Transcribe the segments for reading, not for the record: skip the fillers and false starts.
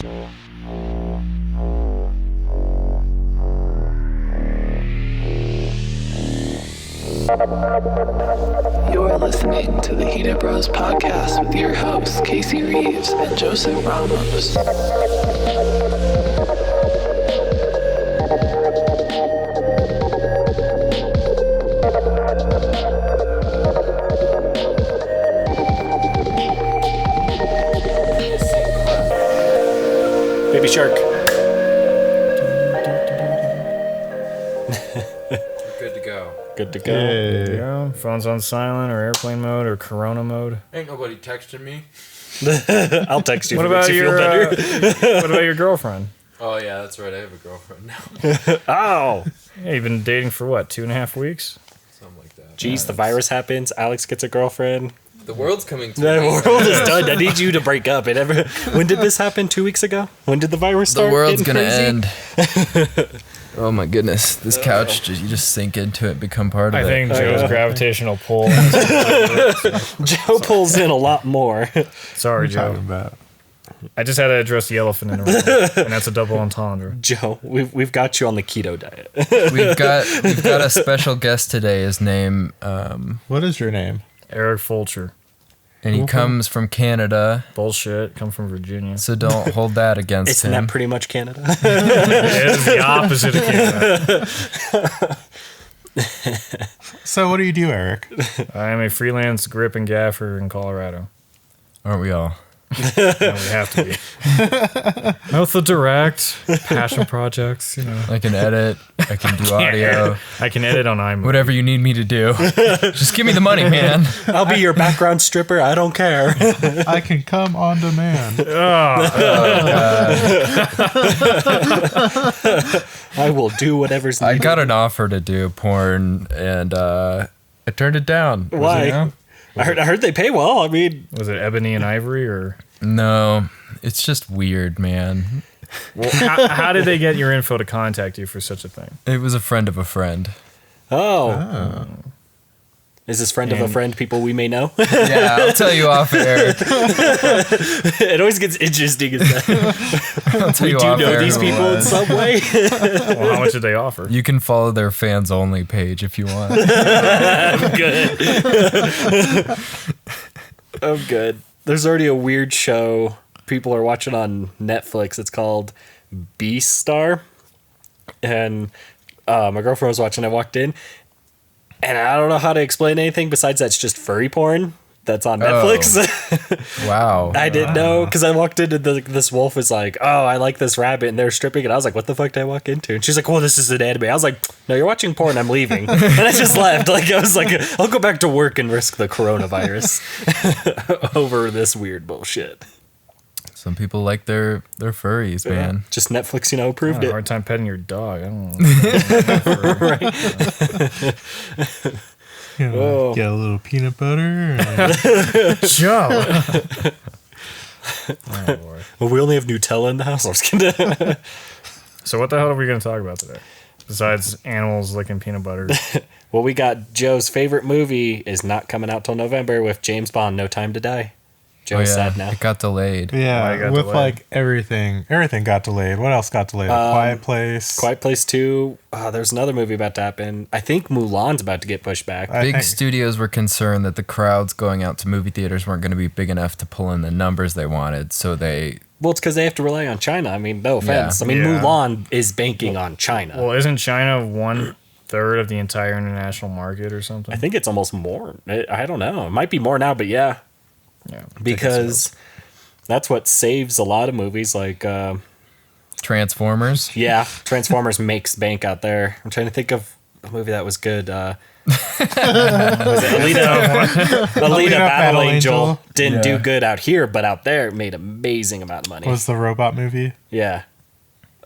You're listening to the Heated Bros podcast with your hosts, Casey Reeves and Joseph Ramos. Baby Shark. Good to go. Good to go. There you go. Phone's on silent or airplane mode or Corona mode. Ain't nobody texting me. I'll text you. What if it about makes you your feel better? what about your girlfriend? Oh yeah, that's right. I have a girlfriend now. Oh, Yeah, you've been dating for what, 2.5 weeks? Something like that. jeez, the virus happens. Alex gets a girlfriend. The world's coming to The an end. world is done. I need you to break up. When did this happen? 2 weeks ago? When did the virus The start? world's getting gonna crazy? end. Oh my goodness, this couch, you just sink into it, become part of I it. think Joe's gravitational pull. Joe pulls in a lot more. Sorry, Talking Joe. about. I just had to address the elephant in the room, and that's a double entendre. Joe, we've got you on the keto diet. We've got a special guest today. His name, What is your name? Eric Fulcher. and he comes from Canada, Bullshit. Come from Virginia. so don't hold that against Isn't him. that pretty much Canada? It is the opposite of Canada. So what do you do, Eric? I am a freelance grip and gaffer in Colorado. Aren't we all? And we have to be. Both the direct, passion projects, you know. I can edit. I can do audio. I can edit on iMovie. Whatever you need me to do. Just give me the money, man. I'll be your background stripper. I don't care. I can come on demand. I will do whatever's I needed. got an offer to do porn, and I turned it down. Why? You know? I heard they pay well. I mean, Was it Ebony and Ivory or? No, it's just weird, man. Well, how did they get your info to contact you for such a thing? It was a friend of a friend. oh. Is this friend of a And- friend people we may know? Yeah, I'll tell you off air. It always gets interesting. Is that I'll tell we you do off know air these who it people in was. Subway. Well, how much did they offer? You can follow their fans only page if you want. I'm good. I'm good. There's already a weird show people are watching on Netflix. It's called Beastar. And my girlfriend was watching. I walked in. And I don't know how to explain anything besides that's just furry porn that's on Netflix. Wow. I didn't know because I walked into this wolf was like, oh, I like this rabbit, and they're stripping it. I was like, what the fuck did I walk into? And she's like, well, this is an anime. I was like, no, you're watching porn. I'm leaving. And I just left. Like I was like, I'll go back to work and risk the coronavirus over this weird bullshit. Some people like their furries, man. Just Netflix, I approved had a it. hard time petting your dog. I don't know. You know, Oh. get a little peanut butter. And Joe. Oh, Lord. Well, we only have Nutella in the house. I was kidding. So what the hell are we going to talk about today? Besides animals licking peanut butter. Well, we got Joe's favorite movie is not coming out till November with James Bond, No Time to Die. Joe's sad now. It got delayed. Why yeah, it got with delayed? like everything got delayed. What else got delayed? Quiet Place. Quiet Place 2. There's another movie about to happen. I think Mulan's about to get pushed back. I Big think- studios were concerned that the crowds going out to movie theaters weren't going to be big enough to pull in the numbers they wanted, so they... Well, it's because they have to rely on China. I mean, no offense. Yeah. I mean, Yeah. Mulan is banking on China. Well, isn't China 1/3 of the entire international market or something? I think it's almost more. I don't know. It might be more now, but yeah. Yeah, Because that's what saves a lot of movies. Like, Transformers. yeah, Transformers makes bank out there. I'm trying to think of a movie that was good. Was it Alita Battle Angel didn't do Yeah. good out here, but out there it made amazing amount of money. Was the robot movie? Yeah.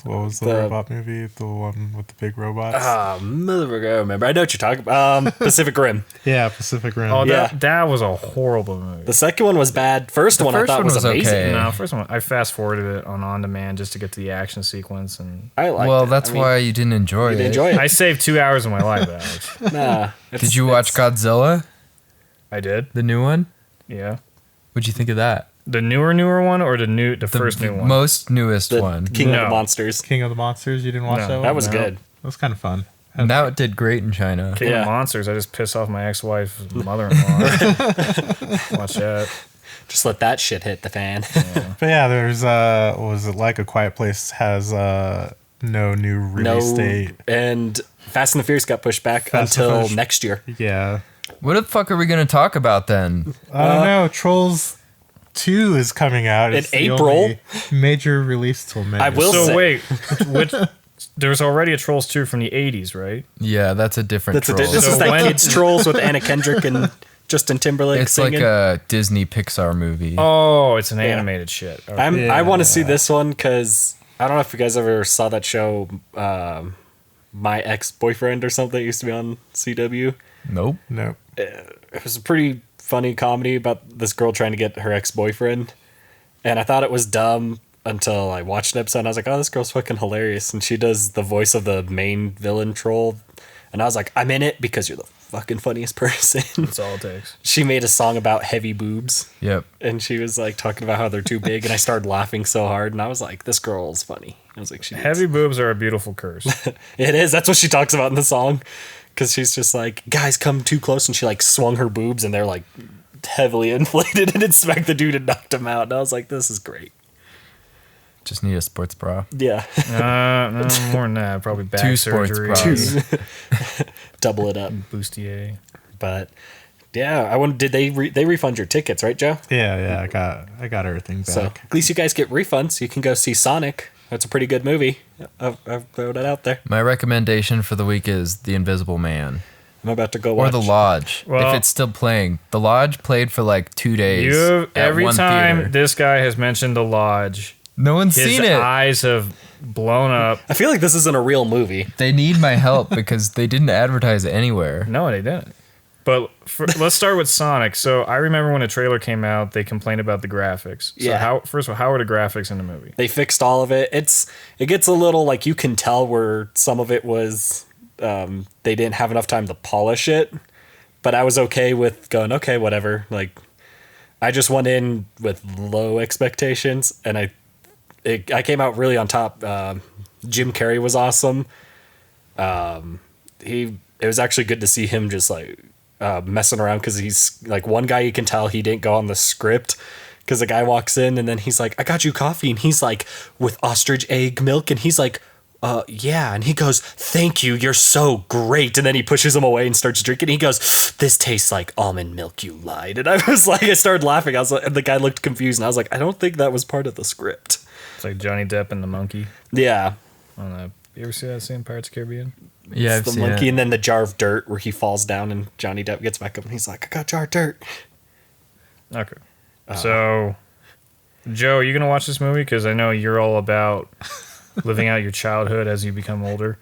What was the The- robot movie? The one with the big robots? Motherfucker, I remember. I know what you're talking about. Pacific Rim. Yeah, Pacific Rim. Oh, Yeah. that was a horrible movie. The second one was bad. First one I first thought one was was amazing. okay. No, first one I fast forwarded it on demand just to get to the action sequence, and I like. Well, that's why you didn't enjoy it. enjoy it. I saved 2 hours of my life, Alex. Nah, Did you watch Godzilla, I did. the new one? Yeah. What'd you think of that? The newer one or the first new one? Most newest The one. King of No. the Monsters. King of the Monsters. You didn't watch No. that one? That was No. good. That was kind of fun. And that did great in China. King Yeah. of Monsters. I just piss off my ex-wife's mother-in-law. Watch that. Just let that shit hit the fan. But yeah, there's what was it, Like a Quiet Place has no new release date. And Fast and the Furious got pushed back Fast and until Furious. next year. Yeah. What the fuck are we going to talk about then? I don't know. Trolls 2 is coming out. It's In the April? only major release till May. I will So say- wait, which there's already a Trolls 2 from the 80s, right? Yeah, that's a different This troll. is So that when- kids trolls with Anna Kendrick and Justin Timberlake It's singing. like a Disney Pixar movie. Oh, it's an animated shit. Okay. I want to see Yeah. this one because I don't know if you guys ever saw that show, My Ex-Boyfriend or something. It used to be on CW. Nope. Nope. It was a pretty funny comedy about this girl trying to get her ex-boyfriend. And I thought it was dumb until I watched an episode and I was like, oh, this girl's fucking hilarious. And she does the voice of the main villain troll. And I was like, I'm in it because you're the fucking funniest person. That's all it takes. She made a song about heavy boobs. Yep. And she was like talking about how they're too big. And I started laughing so hard. And I was like, this girl's funny. I was like, she needs- Heavy boobs are a beautiful curse. It is. That's what she talks about in the song. Because she's just like, guys, come too close. And she like swung her boobs and they're like heavily inflated and it smacked the dude and knocked him out. And I was like, this is great. Just need a sports bra. Yeah. No, more than that. Probably back Two sports surgery. bras. Double it up. Bustier. But yeah, I wonder, did they refund your tickets, right, Joe? Yeah, I got everything back. So at least you guys get refunds. You can go see Sonic. That's a pretty good movie. I've thrown it out there. My recommendation for the week is The Invisible Man. I'm about to go Or watch. The Lodge, Well- if it's still playing. The Lodge played for like 2 days. You at every one time theater. this guy has mentioned the Lodge, No one's his seen it. eyes have blown up. I feel like this isn't a real movie. They need my help because they didn't advertise it anywhere. No, they didn't. But let's start with Sonic. So I remember when the trailer came out, they complained about the graphics. So Yeah. first of all, how are the graphics in the movie? They fixed all of it. It gets a little like you can tell where some of it was they didn't have enough time to polish it. But I was okay with going, okay, whatever. Like I just went in with low expectations and I came out really on top. Jim Carrey was awesome. It was actually good to see him just like messing around because he's like one guy you can tell he didn't go on the script because the guy walks in and then he's like, I got you coffee, and he's like, with ostrich egg milk, and he's like, yeah, and he goes, thank you, you're so great, and then he pushes him away and starts drinking. He goes, this tastes like almond milk, you lied. And I was like, I started laughing. I was like, and the guy looked confused and I was like, I don't think that was part of the script. It's like Johnny Depp and the monkey. Yeah. On the, you ever see that scene, Pirates of the Caribbean? Yeah, I've It's the seen monkey it. and then the jar of dirt where he falls down and Johnny Depp gets back up and he's like, I got jar of dirt. Okay. So, Joe, you gonna watch this movie? Because I know you're all about living out your childhood as you become older.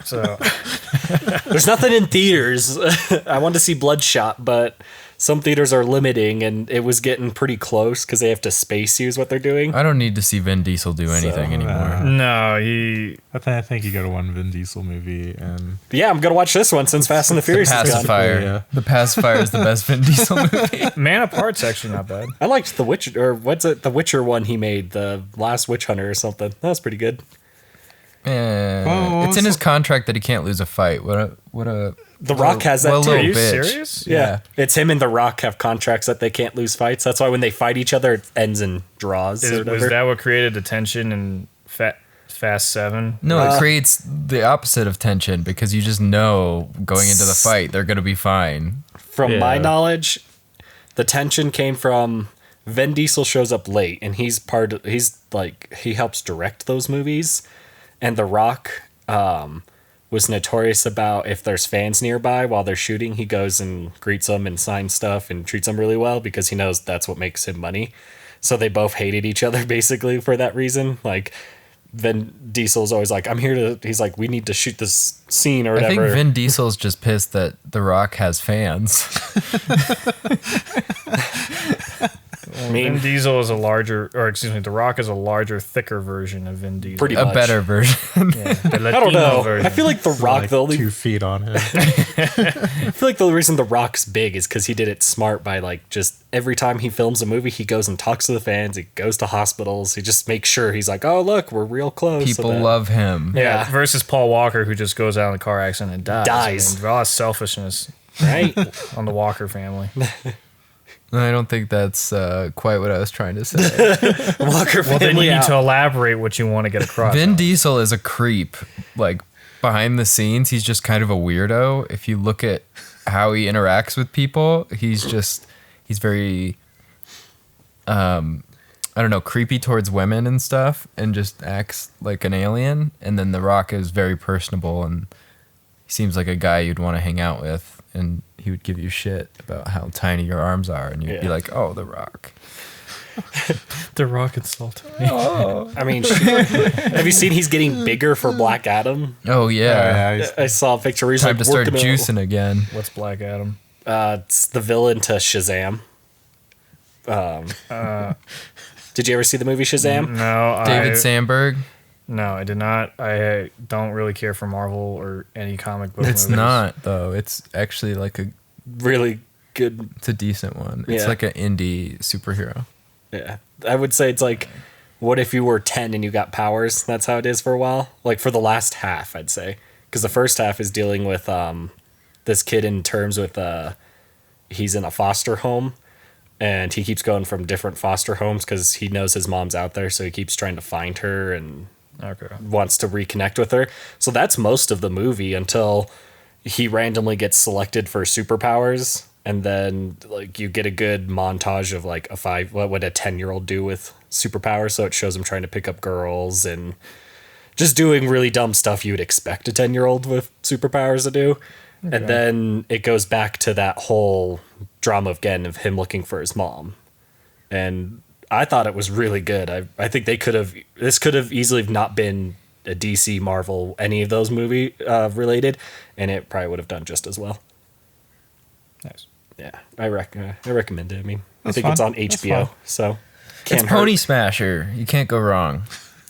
So, There's nothing in theaters. I wanted to see Bloodshot, but some theaters are limiting and it was getting pretty close because they have to space use what they're doing. I don't need to see Vin Diesel do anything anymore. no, he. I think you go to one Vin Diesel movie and But yeah, I'm going to watch this one since Fast and the Furious is gone. Pacifier. Yeah. The Pacifier is the best Vin Diesel movie. Man Apart's actually not bad. I liked The Witcher, or what's it? The Witcher one he made, the last Witch Hunter or something. That was pretty good. It's in his contract that he can't lose a fight. The Rock has that too. Are little you bitch. serious? Yeah. It's him and The Rock have contracts that they can't lose fights. That's why when they fight each other, it ends in draws. or Was whatever. that what created the tension in Fast 7? No, it creates the opposite of tension because you just know going into the fight they're gonna be fine. From my Yeah. knowledge, the tension came from Vin Diesel shows up late and he helps direct those movies, and The Rock was notorious about if there's fans nearby while they're shooting, he goes and greets them and signs stuff and treats them really well because he knows that's what makes him money. So they both hated each other basically for that reason. Like Vin Diesel's always like, he's like, we need to shoot this scene or I whatever. think Vin Diesel's just pissed that The Rock has fans. Vin Diesel is a larger, or excuse me, The Rock is a larger, thicker version of Vin Diesel. Pretty A much. better version. Yeah, the I don't Latino know. version. I feel like The Rock, like the only 2 feet on him. I feel like the reason The Rock's big is because he did it smart by like just every time he films a movie, he goes and talks to the fans. He goes to hospitals. He just makes sure he's like, oh look, we're real close. so People that- love him. Yeah, versus Paul Walker, who just goes out in a car accident and dies. Dies. I mean, a lot of selfishness right. on the Walker family. I don't think that's quite what I was trying to say. Walker Well, then family you need out. to elaborate what you want to get across. Vin Diesel is a creep. Like behind the scenes, he's just kind of a weirdo. If you look at how he interacts with people, he's very I don't know, creepy towards women and stuff, and just acts like an alien. And then The Rock is very personable, and he seems like a guy you'd want to hang out with, and he would give you shit about how tiny your arms are, and you'd be Yeah. like, oh, The Rock. The Rock insulted me. I mean, have you seen he's getting bigger for Black Adam? Oh, yeah. Yeah, I saw a picture where he's Time like to start working out. juicing again. What's Black Adam? It's the villain to Shazam. Did you ever see the movie Shazam? No, David Sandberg. No, I did not. I don't really care for Marvel or any comic book. It's movies. not though. It's actually like Really good. it's a decent one. It's Yeah. like an indie superhero. Yeah, I would say it's like, what if you were 10 and you got powers? That's how it is for a while. Like for the last half, I'd say, because the first half is dealing with this kid in terms with he's in a foster home, and he keeps going from different foster homes because he knows his mom's out there, so he keeps trying to find her and Okay. wants to reconnect with her. So that's most of the movie until he randomly gets selected for superpowers, and then like you get a good montage of like what would a 10-year-old do with superpowers. So it shows him trying to pick up girls and just doing really dumb stuff you would expect a 10-year-old with superpowers to do. And then it goes back to that whole drama again of him looking for his mom. And I thought it was really good. I think this could have easily not been a DC, Marvel, any of those movie related, and it probably would have done just as well. Nice. Yeah, I recommend it. I mean, I That's think fun. it's on That's HBO, fun. so It's can't Pony hurt. Smasher. You can't go wrong.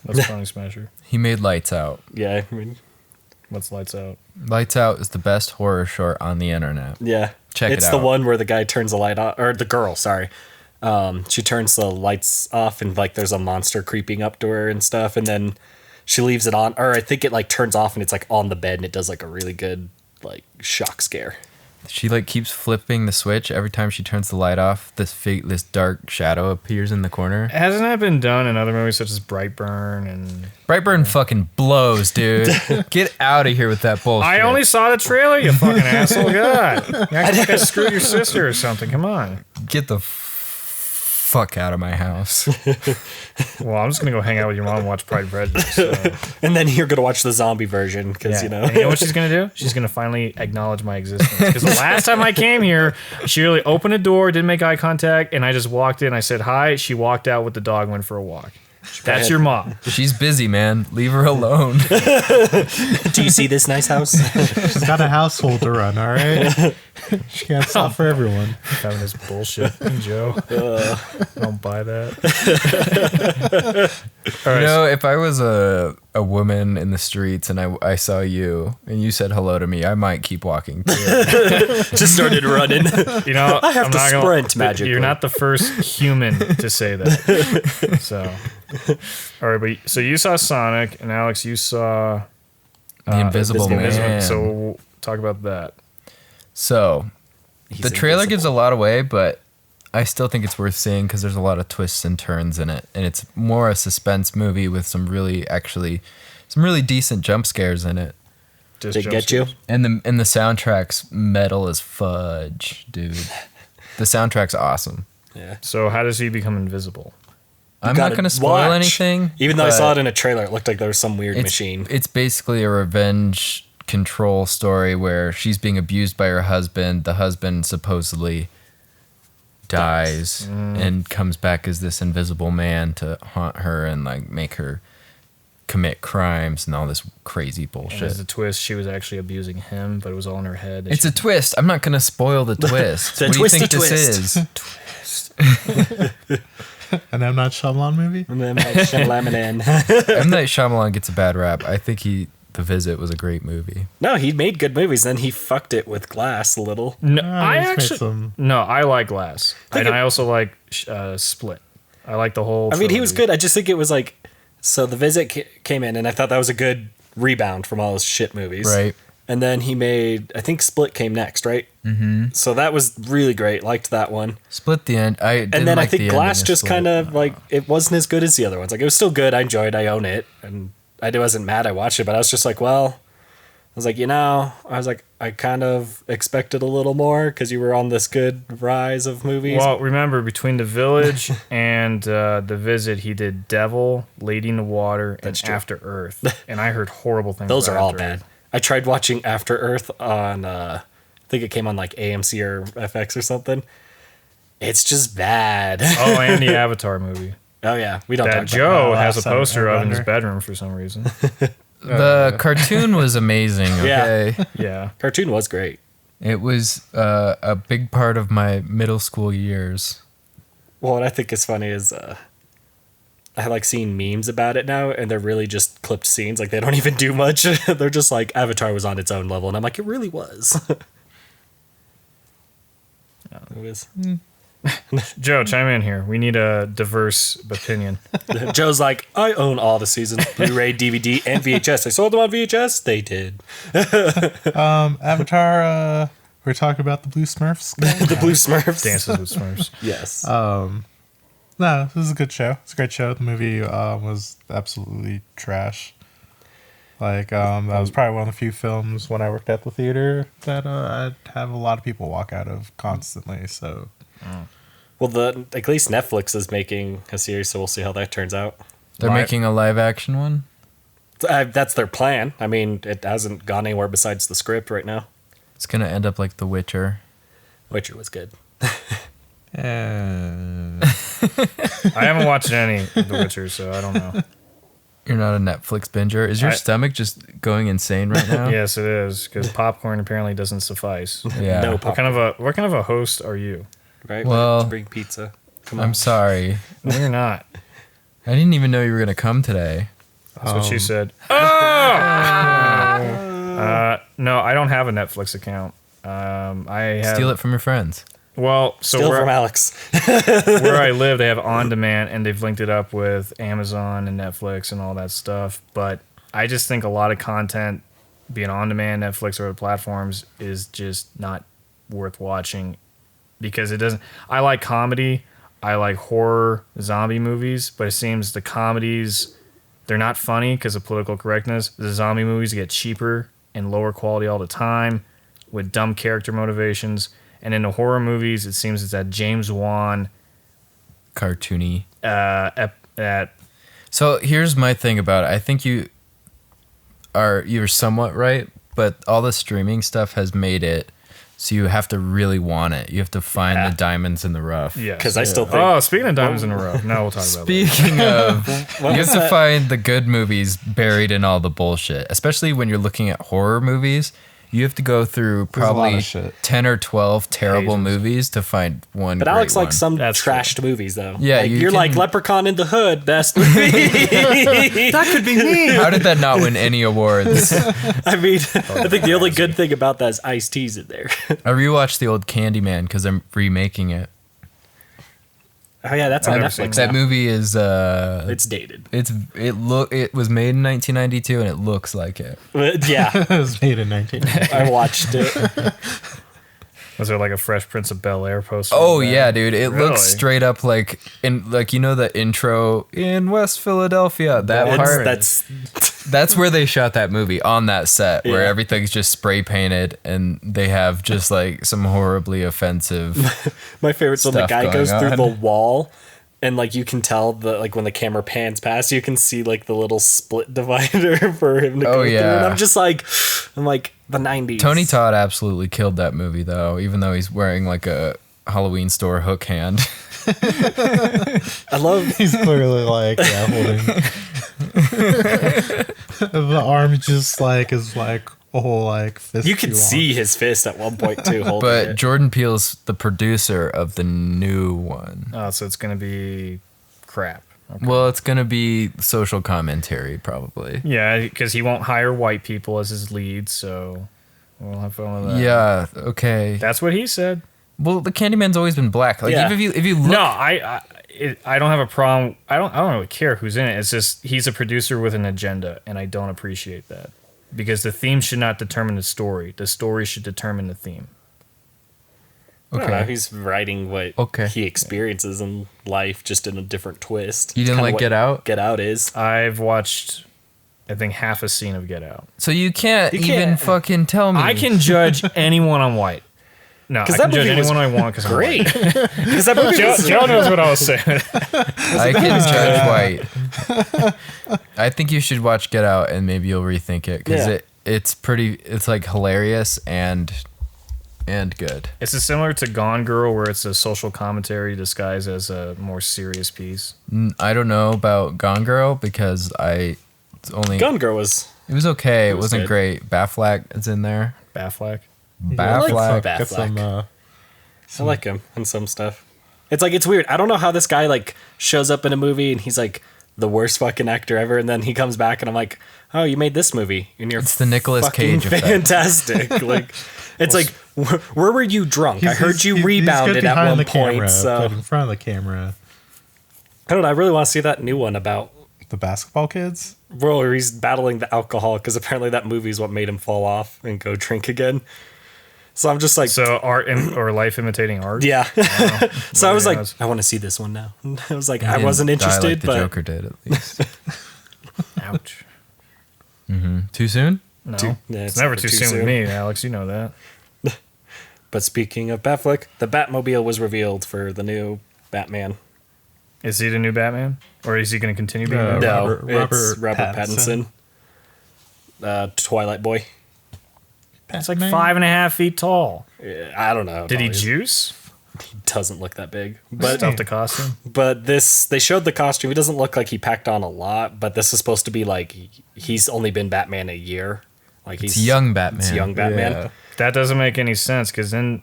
What's Pony Smasher? He made Lights Out. Yeah, I mean, What's Lights Out? Lights Out is the best horror short on the internet. yeah. Check it It's the out. one where the guy turns the light off, or the girl, sorry. She turns the lights off, and like there's a monster creeping up to her and stuff, and then she leaves it on, or I think it like turns off and it's like on the bed, and it does like a really good like shock scare. She like keeps flipping the switch every time she turns the light off. This dark shadow appears in the corner. Hasn't that been done in other movies such as Brightburn and? Brightburn fucking blows, dude. Get out of here with that bullshit. I only saw the trailer, you fucking asshole. God, you act like I screwed your sister or something. Come on. Get the fuck out of my house. Well, I'm just gonna go hang out with your mom and watch Pride and Prejudice. So. And then you're gonna watch the zombie version because Yeah. you And you know know. what she's gonna do? She's gonna finally acknowledge my existence. Because the last time I came here, she really opened a door, didn't make eye contact, and I just walked in. I said hi. She walked out with the dog, went for a walk. That's your mom. She's busy, man. Leave her alone. Do you see this nice house? She's got a household to run, all right? She can't stop for everyone. Having this bullshit, Joe. I don't buy that. All right. You know, if I was a woman in the streets and I saw you and you said hello to me, I might keep walking too. Just started running. You know, I have I'm to not sprint magically. You're not the first human to say that. So, all right, but so you saw Sonic, and Alex, you saw The Invisible Man. Invisible. So we'll talk about that. So, He's the trailer invisible. gives a lot away, but I still think it's worth seeing because there's a lot of twists and turns in it, and it's more a suspense movie with some really decent jump scares in it. Just They jump get you. scares. And the soundtrack's metal as fudge, dude. The soundtrack's awesome. Yeah. So how does he become invisible? I'm gotta not going to spoil watch. anything. Even though I but saw it in a trailer, it looked like there was some weird it's, machine. It's basically a revenge control story where she's being abused by her husband. The husband supposedly dies and comes back as this invisible man to haunt her and like make her commit crimes and all this crazy And bullshit. as a twist, she was actually abusing him, but it was all in her head. It's a twist. I'm not going to spoil the twist. The What do you twisty think this twist. is? An M. Night Shyamalan movie? And then Shyamalan. M. Night Shyamalan gets a bad rap. I think The Visit was a great movie. No, he made good movies. Then he fucked it with Glass a little. No, he's I made actually some- no, I like Glass, and I also like Split. I like the whole. I mean, he was trilogy. good. I just think it was like, so The Visit came in, and I thought that was a good rebound from all those shit movies. Right. And then he made, I think Split came next, right? Mm-hmm. So that was really great. Liked that one. Split the end. And then I think Glass just kind of like, it wasn't as good as the other ones. Like, it was still good. I enjoyed. I own it, and I wasn't mad. I watched it, but I was just like, well, I was like, I kind of expected a little more because you were on this good rise of movies. Well, remember between The Village and The Visit, he did Devil, Lady in the Water, and true. After Earth, and I heard horrible things. Those about are all After bad. Earth. I tried watching After Earth on, I think it came on like AMC or FX or something. It's just bad. Oh, and the Avatar movie Oh yeah, we don't that talk about Joe that. has a Last poster of in his Airbender. bedroom for some reason. The cartoon was amazing. Yeah. Okay. Yeah, Cartoon was great. It was a big part of my middle school years. Well, what I think is funny is I like seeing memes about it now, and they're really just clipped scenes. Like, they don't even do much. They're just like, Avatar was on its own level, and I'm like, it really was. It was. Joe, chime in here. We need a diverse opinion. Joe's like, I own all the seasons, Blu-ray, DVD, and VHS. I sold them on VHS. They did. Avatar, we're talking about the Blue Smurfs. The Blue Smurfs. Dances with Smurfs. Yes. No, this is a good show. It's a great show. The movie was absolutely trash. Like, that was probably one of the few films when I worked at the theater that I'd have a lot of people walk out of constantly. So, Well, at least Netflix is making a series, so we'll see how that turns out. They're making a live action one. That's their plan. I mean, it hasn't gone anywhere besides the script right now. It's gonna end up like The Witcher. Witcher was good. I haven't watched any of The Witcher, so I don't know. You're not a Netflix binger. Is your stomach just going insane right now? Yes, it is because popcorn apparently doesn't suffice. Yeah. No What kind of a host are you? Right? Well, To bring pizza. Come on. I'm sorry. No, you're not. I didn't even know you were gonna come today. That's what she said. No, I don't have a Netflix account. I have, Steal it from your friends. Well, so Still where, from Alex. where I live, they have on demand, and they've linked it up with Amazon and Netflix and all that stuff. But I just think a lot of content, being on demand, Netflix or other platforms, is just not worth watching because it doesn't. I like comedy, I like horror, zombie movies, but it seems the comedies, they're not funny because of political correctness. The zombie movies get cheaper and lower quality all the time with dumb character motivations. And in the horror movies, it seems it's that James Wan Cartoony. at So here's my thing about it. I think you're somewhat right, but all the streaming stuff has made it so you have to really want it. You have to find Yeah. the diamonds in the rough. yeah. 'Cause I still think- Oh, speaking of diamonds in a row, no, we'll talk about that. Speaking of, you was have to that? find the good movies buried in all the bullshit. Especially when you're looking at horror movies, you have to go through There's a lot probably of shit. 10 or 12 terrible Pages. movies to find one. But great Alex likes one. some That's trashed movies, though. Yeah, Like, you you're like can- Leprechaun in the Hood, best movie. that could be me. How did that not win any awards? I mean, I think the only good thing about that is Ice-T's in there. I rewatched the old Candyman because I'm remaking it. Oh yeah, that's I've on never seen Netflix. That now. movie is It's dated. it was made in 1992 and it looks like it. But, yeah, It was made in 1990. I watched it. Was there like a Fresh Prince of Bel Air poster? Oh of that? yeah, dude! It Really? looks straight up like the intro in West Philadelphia. That It's- part That's that's where they shot that movie on that set where Yeah. everything's just spray painted and they have just like some horribly offensive. my favorite's when the Stuff guy going goes through on. the wall. And like you can tell when the camera pans past, you can see like the little split divider for him to go through. yeah. And I'm like the 90s. Tony Todd absolutely killed that movie though, even though he's wearing like a Halloween store hook hand. I love He's clearly like, holding. The arm just like is like a whole like fist. You can too long. see his fist at one point too, holding But it. Jordan Peele's the producer of the new one. Oh, so it's gonna be crap. Okay. Well, it's gonna be social commentary probably. Yeah, because he won't hire white people as his leads, so we'll have fun with that. Yeah. Okay. That's what he said. Well, the Candyman's always been black. Like Yeah. even if you look, No, I don't have a problem. I don't really care who's in it. It's just he's a producer with an agenda, and I don't appreciate that because the theme should not determine the story. The story should determine the theme. I don't know, okay. he's writing what Okay. he experiences in life, just in a different twist. You It's didn't kinda like what Get Out? Get Out is. I've watched, I think, half a scene of Get Out. So you can't You even can't- fucking tell me. I can judge anyone on white. No, I 'Cause can that judge movie was anyone I want because I'm Great. white. Because that movie was, Joe knows what I was saying. I can judge white. I think you should watch Get Out and maybe you'll rethink it because Yeah. it's pretty. It's like hilarious and good. It's similar to Gone Girl, where it's a social commentary disguised as a more serious piece. I don't know about Gone Girl because it's only Gun Girl was. it was okay. It was wasn't good. great. Batfleck is in there. Batfleck. Yeah, like Batfleck. Bat- Get some, I like him in some stuff. It's like, it's weird. I don't know how this guy like shows up in a movie and he's like the worst fucking actor ever, and then he comes back and I'm like, oh, you made this movie and you're It's the Nicolas fucking Cage effect. fantastic. Like, it's like, where were you drunk? I heard you he's good rebounded at behind one the point. camera, So but in front of the camera, I don't know. I really want to see that new one about the basketball kids. where he's battling the alcohol, because apparently that movie is what made him fall off and go drink again. So I'm just like, So art or life imitating art. yeah. So I was Yeah, like, that's- I want to see this one now. I was like, He I didn't wasn't die interested, like the but Joker did at least. Ouch. Too soon? No, Yeah, it's it's never never too too soon with soon. me, Alex. You know that. But speaking of Batfleck, the Batmobile was revealed for the new Batman. Is he the new Batman, or is he going to continue being? No. the No, Robert it's Robert Pattinson. Pattinson. Twilight Boy. It's like 5.5 feet tall. Yeah, I don't know. Did he Probably juice? doesn't look that big. But But the costume. they showed the costume. It doesn't look like he packed on a lot, but this is supposed to be like he's only been Batman a year. Like It's young Batman. It's young Batman. Yeah. That doesn't make any sense because then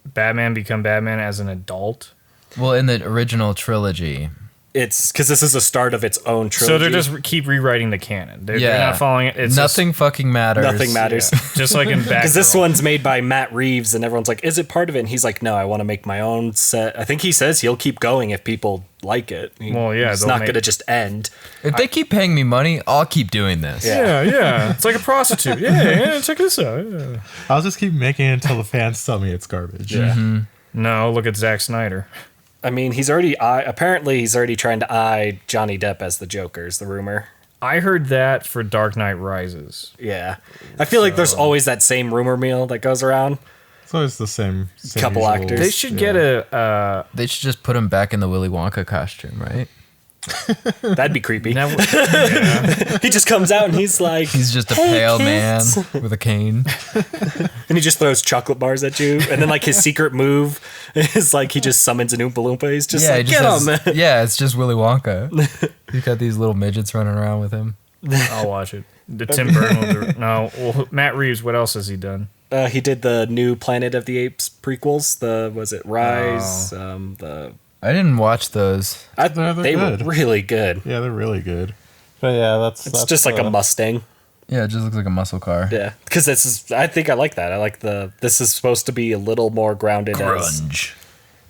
Batman become Batman as an adult. Well, in the original trilogy, It's because this is the start of its own trilogy. So they're just keep rewriting the canon. They're yeah, not following it. It's nothing fucking matters. Nothing matters. just like in Batgirl. Because this one's made by Matt Reeves, and everyone's like, "Is it part of it?" And he's like, "No, I want to make my own set." I think he says he'll keep going if people like it. Well, yeah, it's they'll not make- going to just end. If they keep paying me money, I'll keep doing this. Yeah. Yeah. It's like a prostitute. Yeah, check this out. Yeah. I'll just keep making it until the fans tell me it's garbage. Yeah. No, look at Zack Snyder. I mean, apparently he's already trying to eye Johnny Depp as the Joker. Is the rumor? I heard that for Dark Knight Rises. Yeah, I feel like there's always that same rumor mill that goes around. It's always the same Couple usual- actors. They should get a They should just put him back in the Willy Wonka costume, right? That'd be creepy. Never, He just comes out and he's like, He's just a "Hey, pale kids." man with a cane. And he just throws chocolate bars at you. And then like his secret move is like he just summons an Oompa Loompa. He's just Yeah, like, he get just him. has- yeah, it's just Willy Wonka. He's got these little midgets running around with him. I'll watch it. The Tim Burton. Well, Matt Reeves. What else has he done? He did the new Planet of the Apes prequels. Was it Rise? I didn't watch those. They're They were good. really good. Yeah, they're really good. But yeah, It's just like a Mustang. Yeah, it just looks like a muscle car. Yeah, because I think I like that. I like this is supposed to be a little more grounded.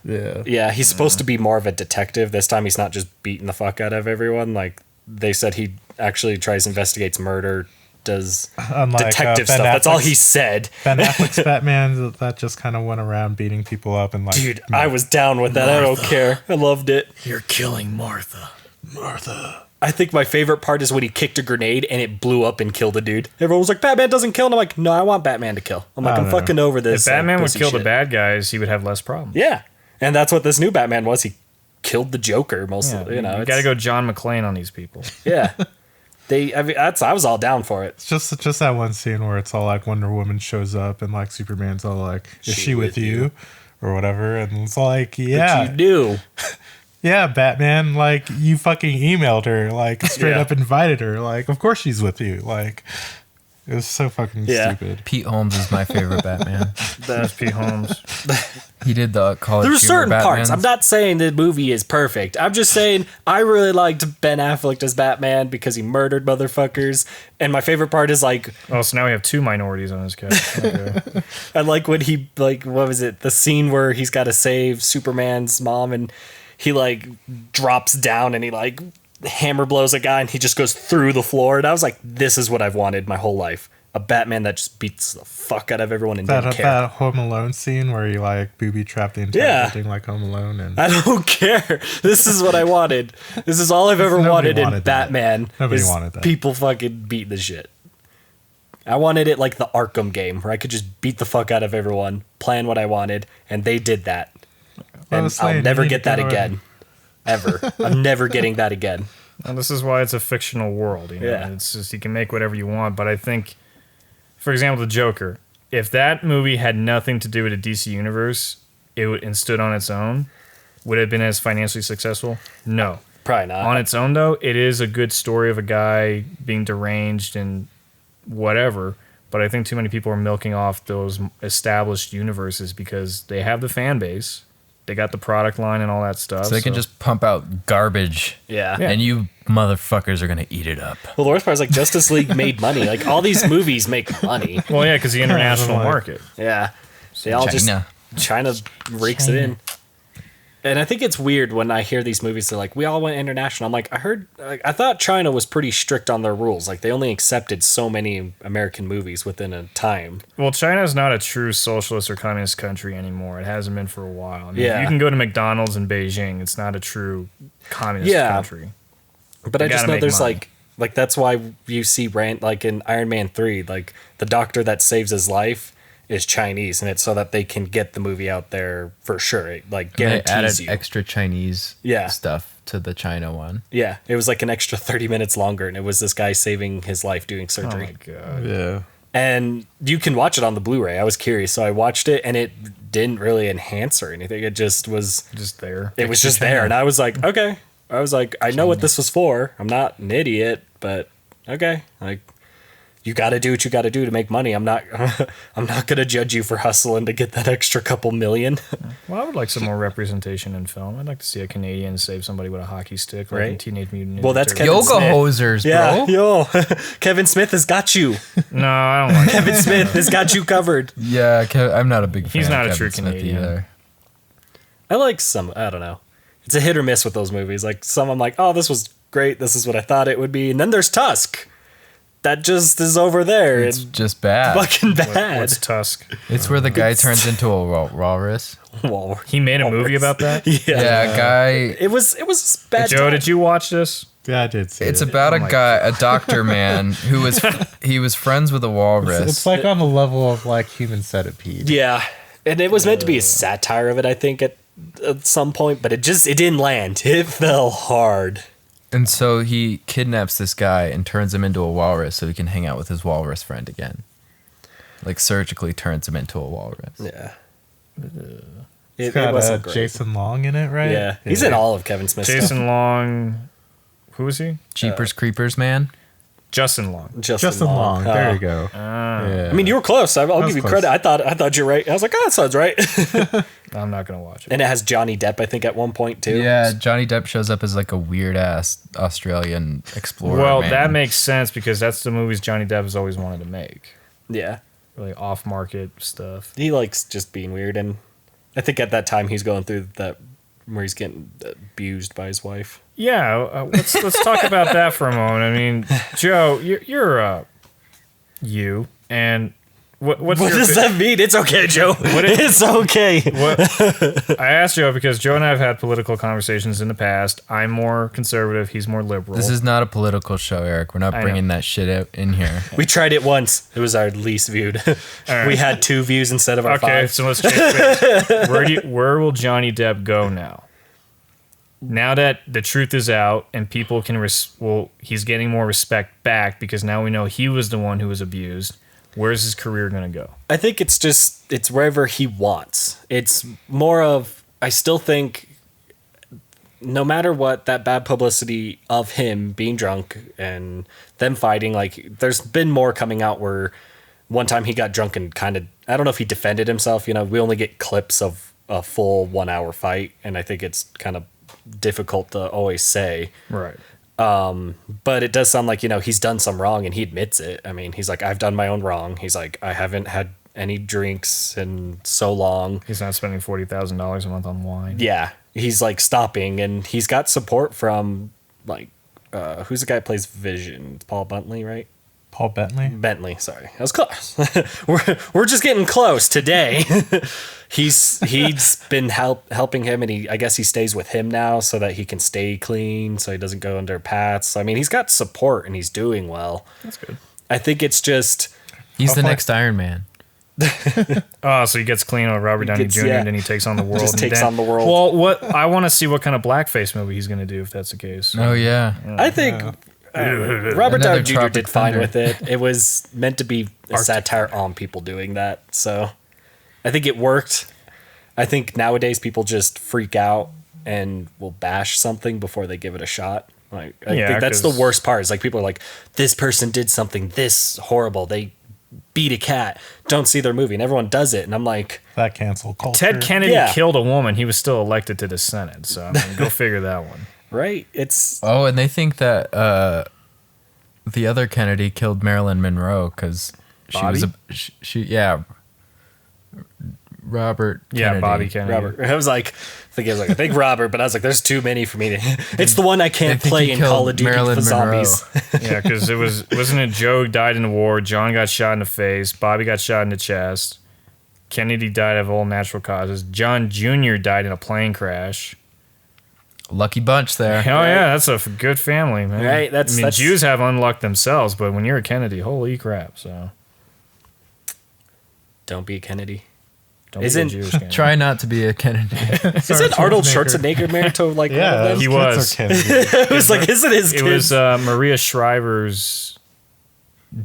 Yeah. Yeah, he's supposed to be more of a detective. This time he's not just beating the fuck out of everyone. Like they said, he actually investigates murder, does Unlike, detective Ben stuff. That's all Affleck's- he said. Ben Affleck's Batman that just kind of went around beating people up and like, Dude, I was down with that. I don't care. I loved it. You're killing Martha. Martha. I think my favorite part is when he kicked a grenade and it blew up and killed a dude. Everyone was like, Batman doesn't kill. And I'm like, no, I want Batman to kill. I'm like, I I'm don't know. fucking over this. If Batman would pussy kill the shit. bad guys, he would have less problems. Yeah. And that's what this new Batman was. He killed the Joker mostly. Yeah, You got to go John McClane on these people. Yeah. I was all down for it. It's just that one scene where it's all like Wonder Woman shows up and like Superman's all like, is she with you? Or whatever. And it's like, yeah. But you knew. Yeah, Batman, like you fucking emailed her, like straight Yeah. up invited her. Like, of course she's with you. Like, It was so fucking Yeah. stupid. Pete Holmes is my favorite Batman. That's Pete Holmes. He did the college. There's humor certain parts. Batmans. I'm not saying the movie is perfect. I'm just saying I really liked Ben Affleck as Batman because he murdered motherfuckers. And my favorite part is like Oh, so now we have two minorities on this cast. Okay. I like when he like what was it? The scene where he's got to save Superman's mom and he like drops down and he like hammer blows a guy and he just goes through the floor. And I was like, this is what I've wanted my whole life. A Batman that just beats the fuck out of everyone and doesn't care. That Home Alone scene where he like booby trapped the entire Yeah. building like Home Alone, and I don't care. This is what I wanted. This is all I've ever Nobody wanted in wanted that. Batman. Nobody is wanted that. People fucking beat the shit. I wanted it like the Arkham game where I could just beat the fuck out of everyone, plan what I wanted, and they did that. And Lois I'll Lane, never you need get to that go again. Ever. I'm never getting that again. And this is why it's a fictional world. You know? Yeah. It's just you can make whatever you want. But I think, for example, the Joker. If that movie had nothing to do with the DC universe, and stood on its own, would it have been as financially successful? No. Probably not. On its own, though, it is a good story of a guy being deranged and whatever. But I think too many people are milking off those established universes because they have the fan base, they got the product line and all that stuff. So they can just pump out garbage. Yeah. And you motherfuckers are gonna eat it up. Well, the worst part is like Justice League made money. Like all these movies make money. Well, yeah, because the international Like- market. Yeah. They all China. just China rakes it in. And I think it's weird when I hear these movies. They're like, we all went international. I'm like, I thought China was pretty strict on their rules. Like they only accepted so many American movies within a time. Well, China's not a true socialist or communist country anymore. It hasn't been for a while. I mean, Yeah. You can go to McDonald's in Beijing. It's not a true communist Yeah. country. But I You just gotta know make there's money. like that's why you see Rand like in Iron Man 3, like the doctor that saves his life is Chinese, and it's so that they can get the movie out there for sure. It like They added guarantees you. extra Chinese Yeah. stuff to the China one. Yeah, it was like an extra 30 minutes longer, and it was this guy saving his life doing Oh surgery. my god. yeah. And you can watch it on the Blu-ray. I was curious, so I watched it, and it didn't really enhance or anything. It just was. Just there. It was just there, and I was like, okay. I was like, I know what this was for. I'm not an idiot, but okay. Like, you got to do what you got to do to make money. I'm not. I'm not gonna judge you for hustling to get that extra couple million. Well, I would like some more representation in film. I'd like to see a Canadian save somebody with a hockey stick, like in Right. Teenage Mutant Ninja Well, that's Turtles. Kevin Yoga Smith. hosers, Yeah, bro. yo, Kevin Smith has got you. No, I don't like that. Kevin Smith has got you covered. Yeah, I'm not a big fan. He's not of a true Kevin Smith Canadian. either. I like some. I don't know. It's a hit or miss with those movies. Like some, I'm like, oh, this was great. This is what I thought it would be. And then there's Tusk. That just is over there. It's It's just bad. fucking bad. What's Tusk? It's where the guy turns into a walrus. Well, He made a movie about that? Yeah, guy. It was bad. Joe, did you watch this? Yeah, I did see It's it. about Oh a my guy, a doctor man, who was friends with a walrus. It's like on the level of like Human Centipede. Yeah, and it was meant to be a satire of it, I think, at some point, but it didn't land. It fell hard. And so he kidnaps this guy and turns him into a walrus so he can hang out with his walrus friend again. Like surgically turns him into a walrus. Yeah. It's It got wasn't great. Jason Long in it, right? Yeah, he's in all of Kevin Smith's stuff. Jason Long. Who was he? Jeepers Creepers, man. Justin Long. Justin Long. There you go. Ah, Yeah. I mean, you were close. I'll was give you close. credit. I thought you're right. I was like, oh, that sounds right. I'm not going to watch it. And it has Johnny Depp, I think, at one point too. Yeah, Johnny Depp shows up as like a weird ass Australian explorer. Well, man. that makes sense because that's the movies Johnny Depp has always wanted to make. Yeah. Really off-market stuff. He likes just being weird, and I think at that time he's going through that where he's getting abused by his wife. Yeah, let's talk about that for a moment. I mean, Joe, you're you, and what's What your does that mean? It's okay, Joe. It's okay. What I asked Joe because Joe and I have had political conversations in the past. I'm more conservative. He's more liberal. This is not a political show, Eric. We're not I know. bringing that shit out in here. We tried it once. It was our least viewed. right. We had 2 views instead of our okay. 5. So let's change it. Where will Johnny Depp go now? Now that the truth is out and people can he's getting more respect back because now we know he was the one who was abused. Where's his career going to go? I think it's wherever he wants. It's more of, I still think no matter what, that bad publicity of him being drunk and them fighting, like there's been more coming out where one time he got drunk and kind of, I don't know if he defended himself. You know, we only get clips of a full 1 hour fight, and I think it's kind of difficult to always say. Right. But it does sound like, you know, he's done some wrong and he admits it. I mean, he's like, I've done my own wrong. He's like, I haven't had any drinks in so long. He's not spending $40,000 a month on wine. Yeah. He's like stopping, and he's got support from like, who's the guy that plays Vision? It's Paul Bentley, right? Paul Bentley, sorry. I was close. we're just getting close today. he's been helping him, and I guess he stays with him now so that he can stay clean, so he doesn't go under paths. I mean, he's got support and he's doing well. That's good. I think it's just He's the next Iron Man. Oh, so he gets clean on Robert Downey gets- Jr. yeah. and then he takes on the world. Just and takes then- on the world. Well, what I want to see what kind of blackface movie he's going to do if that's the case. Oh yeah. I think Robert Another Downey Jr. Tropic did fine Thunder. with it. It was meant to be a satire on people doing that, so I think it worked. I think nowadays people just freak out and will bash something before they give it a shot. Like I Yeah, think that's the 'cause- worst part. Is like people are like, this person did something this horrible. They beat a cat. Don't see their movie, and everyone does it. And I'm like, That cancel culture. Ted Kennedy Yeah. killed a woman. He was still elected to the Senate. So I mean, go figure that one. right? It's Oh, and they think that the other Kennedy killed Marilyn Monroe because she was Bobby? Robert Yeah, Kennedy. Bobby Kennedy. Robert. I was like, I think Robert, but I was like, there's too many for me to. It's the one I can't They think play he in killed Call of Duty Marilyn for Monroe. zombies. Yeah, because wasn't it Joe died in the war, John got shot in the face, Bobby got shot in the chest, Kennedy died of all natural causes, John Jr. died in a plane crash. Lucky bunch there. Hell yeah, that's a good family, man. Right, that's- I mean, that's- Jews have unluck themselves, but when you're a Kennedy, holy crap! So Don't be a Kennedy. don't Isn't- be a Jewish Kennedy. Try not to be a Kennedy. Isn't Arnold Schwarzenegger married to like Yeah, one of them? He those was. kids are Kennedy. It was like, isn't his It kids? was Maria Shriver's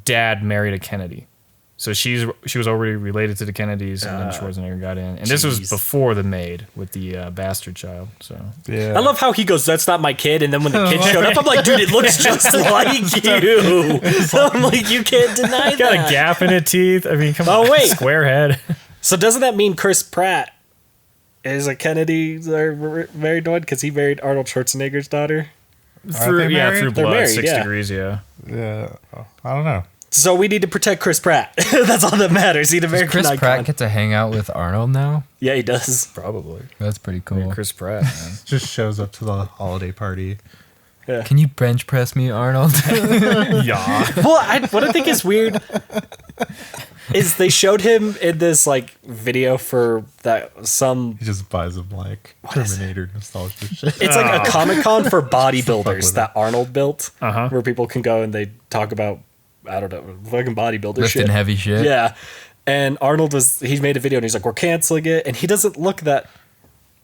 dad married a Kennedy. So she was already related to the Kennedys, and then Schwarzenegger got in. And this was jeez. before The Maid with the bastard child. So Yeah. I love how he goes, that's not my kid. And then when the kid showed up, I'm like, dude, it looks just like you. I'm like, you can't deny got that. a gap in the teeth. I mean, come Oh, on, wait. square head. So doesn't that mean Chris Pratt is a Kennedy they're married to one? Because he married Arnold Schwarzenegger's daughter. Through they married? through They're blood, married, 6 yeah. degrees. Yeah. Yeah. I don't know. So we need to protect Chris Pratt. That's all that matters. He's an Does American Chris icon. Pratt get to hang out with Arnold now? Yeah, he does. Probably. That's pretty I mean, cool. Chris Pratt, man. Just shows up to the holiday party. Can you bench press me, Arnold? Yeah. Well, what I think is weird is they showed him in this like video for that some. He just buys them like Terminator nostalgia shit. It's like a Comic Con for Fuck bodybuilders with that Arnold built, Uh-huh. where people can go and they talk about I don't know fucking bodybuilder Lifting shit. heavy shit. Yeah, and Arnold he made a video and he's like, we're canceling it, and he doesn't look that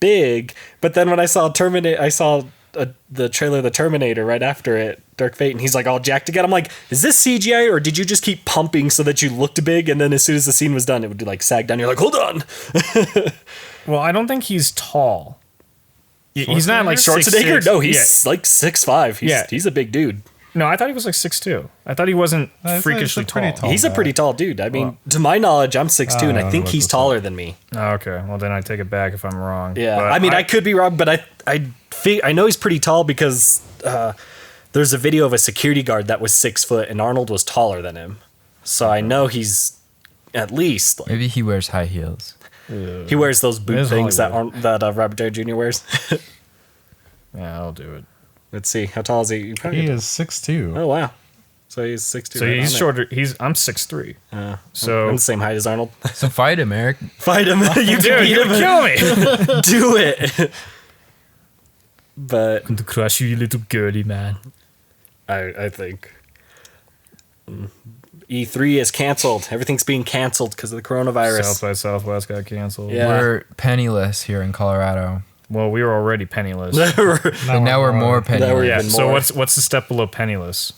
big. But then when I saw the trailer of the Terminator right after it, Dark Fate, and he's like all jacked again. I'm like, is this CGI or did you just keep pumping so that you looked big, and then as soon as the scene was done, it would like sag down. You're like, hold on, Well, I don't think he's tall. He's not like Schwarzenegger. 6'6". No, he's like 6'5". Yeah. He's a big dude. No, I thought he was like 6'2". I thought he wasn't I'd say freakishly he's a pretty tall. tall. He's a guy. pretty tall dude. I mean, to my knowledge, I'm 6'2", and I don't think know he's what to taller than me. Oh, okay. Well, then I take it back if I'm wrong. Yeah, But I mean, I could be wrong, but I know he's pretty tall because there's a video of a security guard that was 6 foot, and Arnold was taller than him. So I know he's at least like, Maybe he wears high heels. he wears those boot is things Hollywood. that Robert Downey Jr. wears. Yeah, I'll do it. Let's see, how tall is he? You probably He is 6'2". Oh wow, so he's 6'2". So right he's on shorter. I'm 6'3". there. So I'm the same height as Arnold. So fight him, Eric. Fight him. You can dude, beat you him. kill me. Do it. But To crush you, you little girly man. I think E3 is canceled. Everything's being canceled because of the coronavirus. South by Southwest got canceled. Yeah. We're penniless here in Colorado. Well, we were already penniless. But now we're more we're penniless. Yeah. even So more. what's the step below penniless?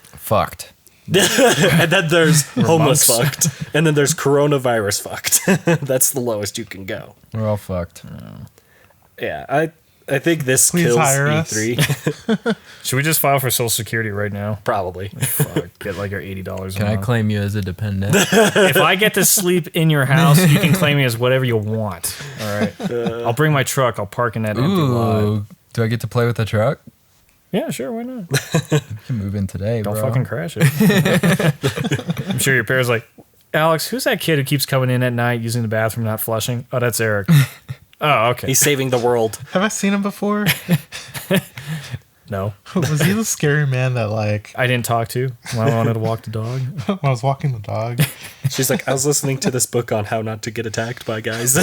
Fucked. And then there's homeless monks. fucked. And then there's coronavirus fucked. That's the lowest you can go. We're all fucked. Yeah, I think this Please kills hire us. E3. Should we just file for Social Security right now? Probably. Fuck, get like our $80 a Can I month. claim you as a dependent? If I get to sleep in your house, you can claim me as whatever you want. All right. I'll bring my truck. I'll park in that empty lot. Ooh, do I get to play with the truck? Yeah, sure. Why not? You can move in today, Don't bro. fucking crash it. I'm sure your parents like, Alex, who's that kid who keeps coming in at night using the bathroom, not flushing? Oh, that's Eric. Oh, okay. He's saving the world. Have I seen him before? No, Was he the scary man that like I didn't talk to when I wanted to walk the dog. when I was walking the dog? She's like, I was listening to this book on how not to get attacked by guys.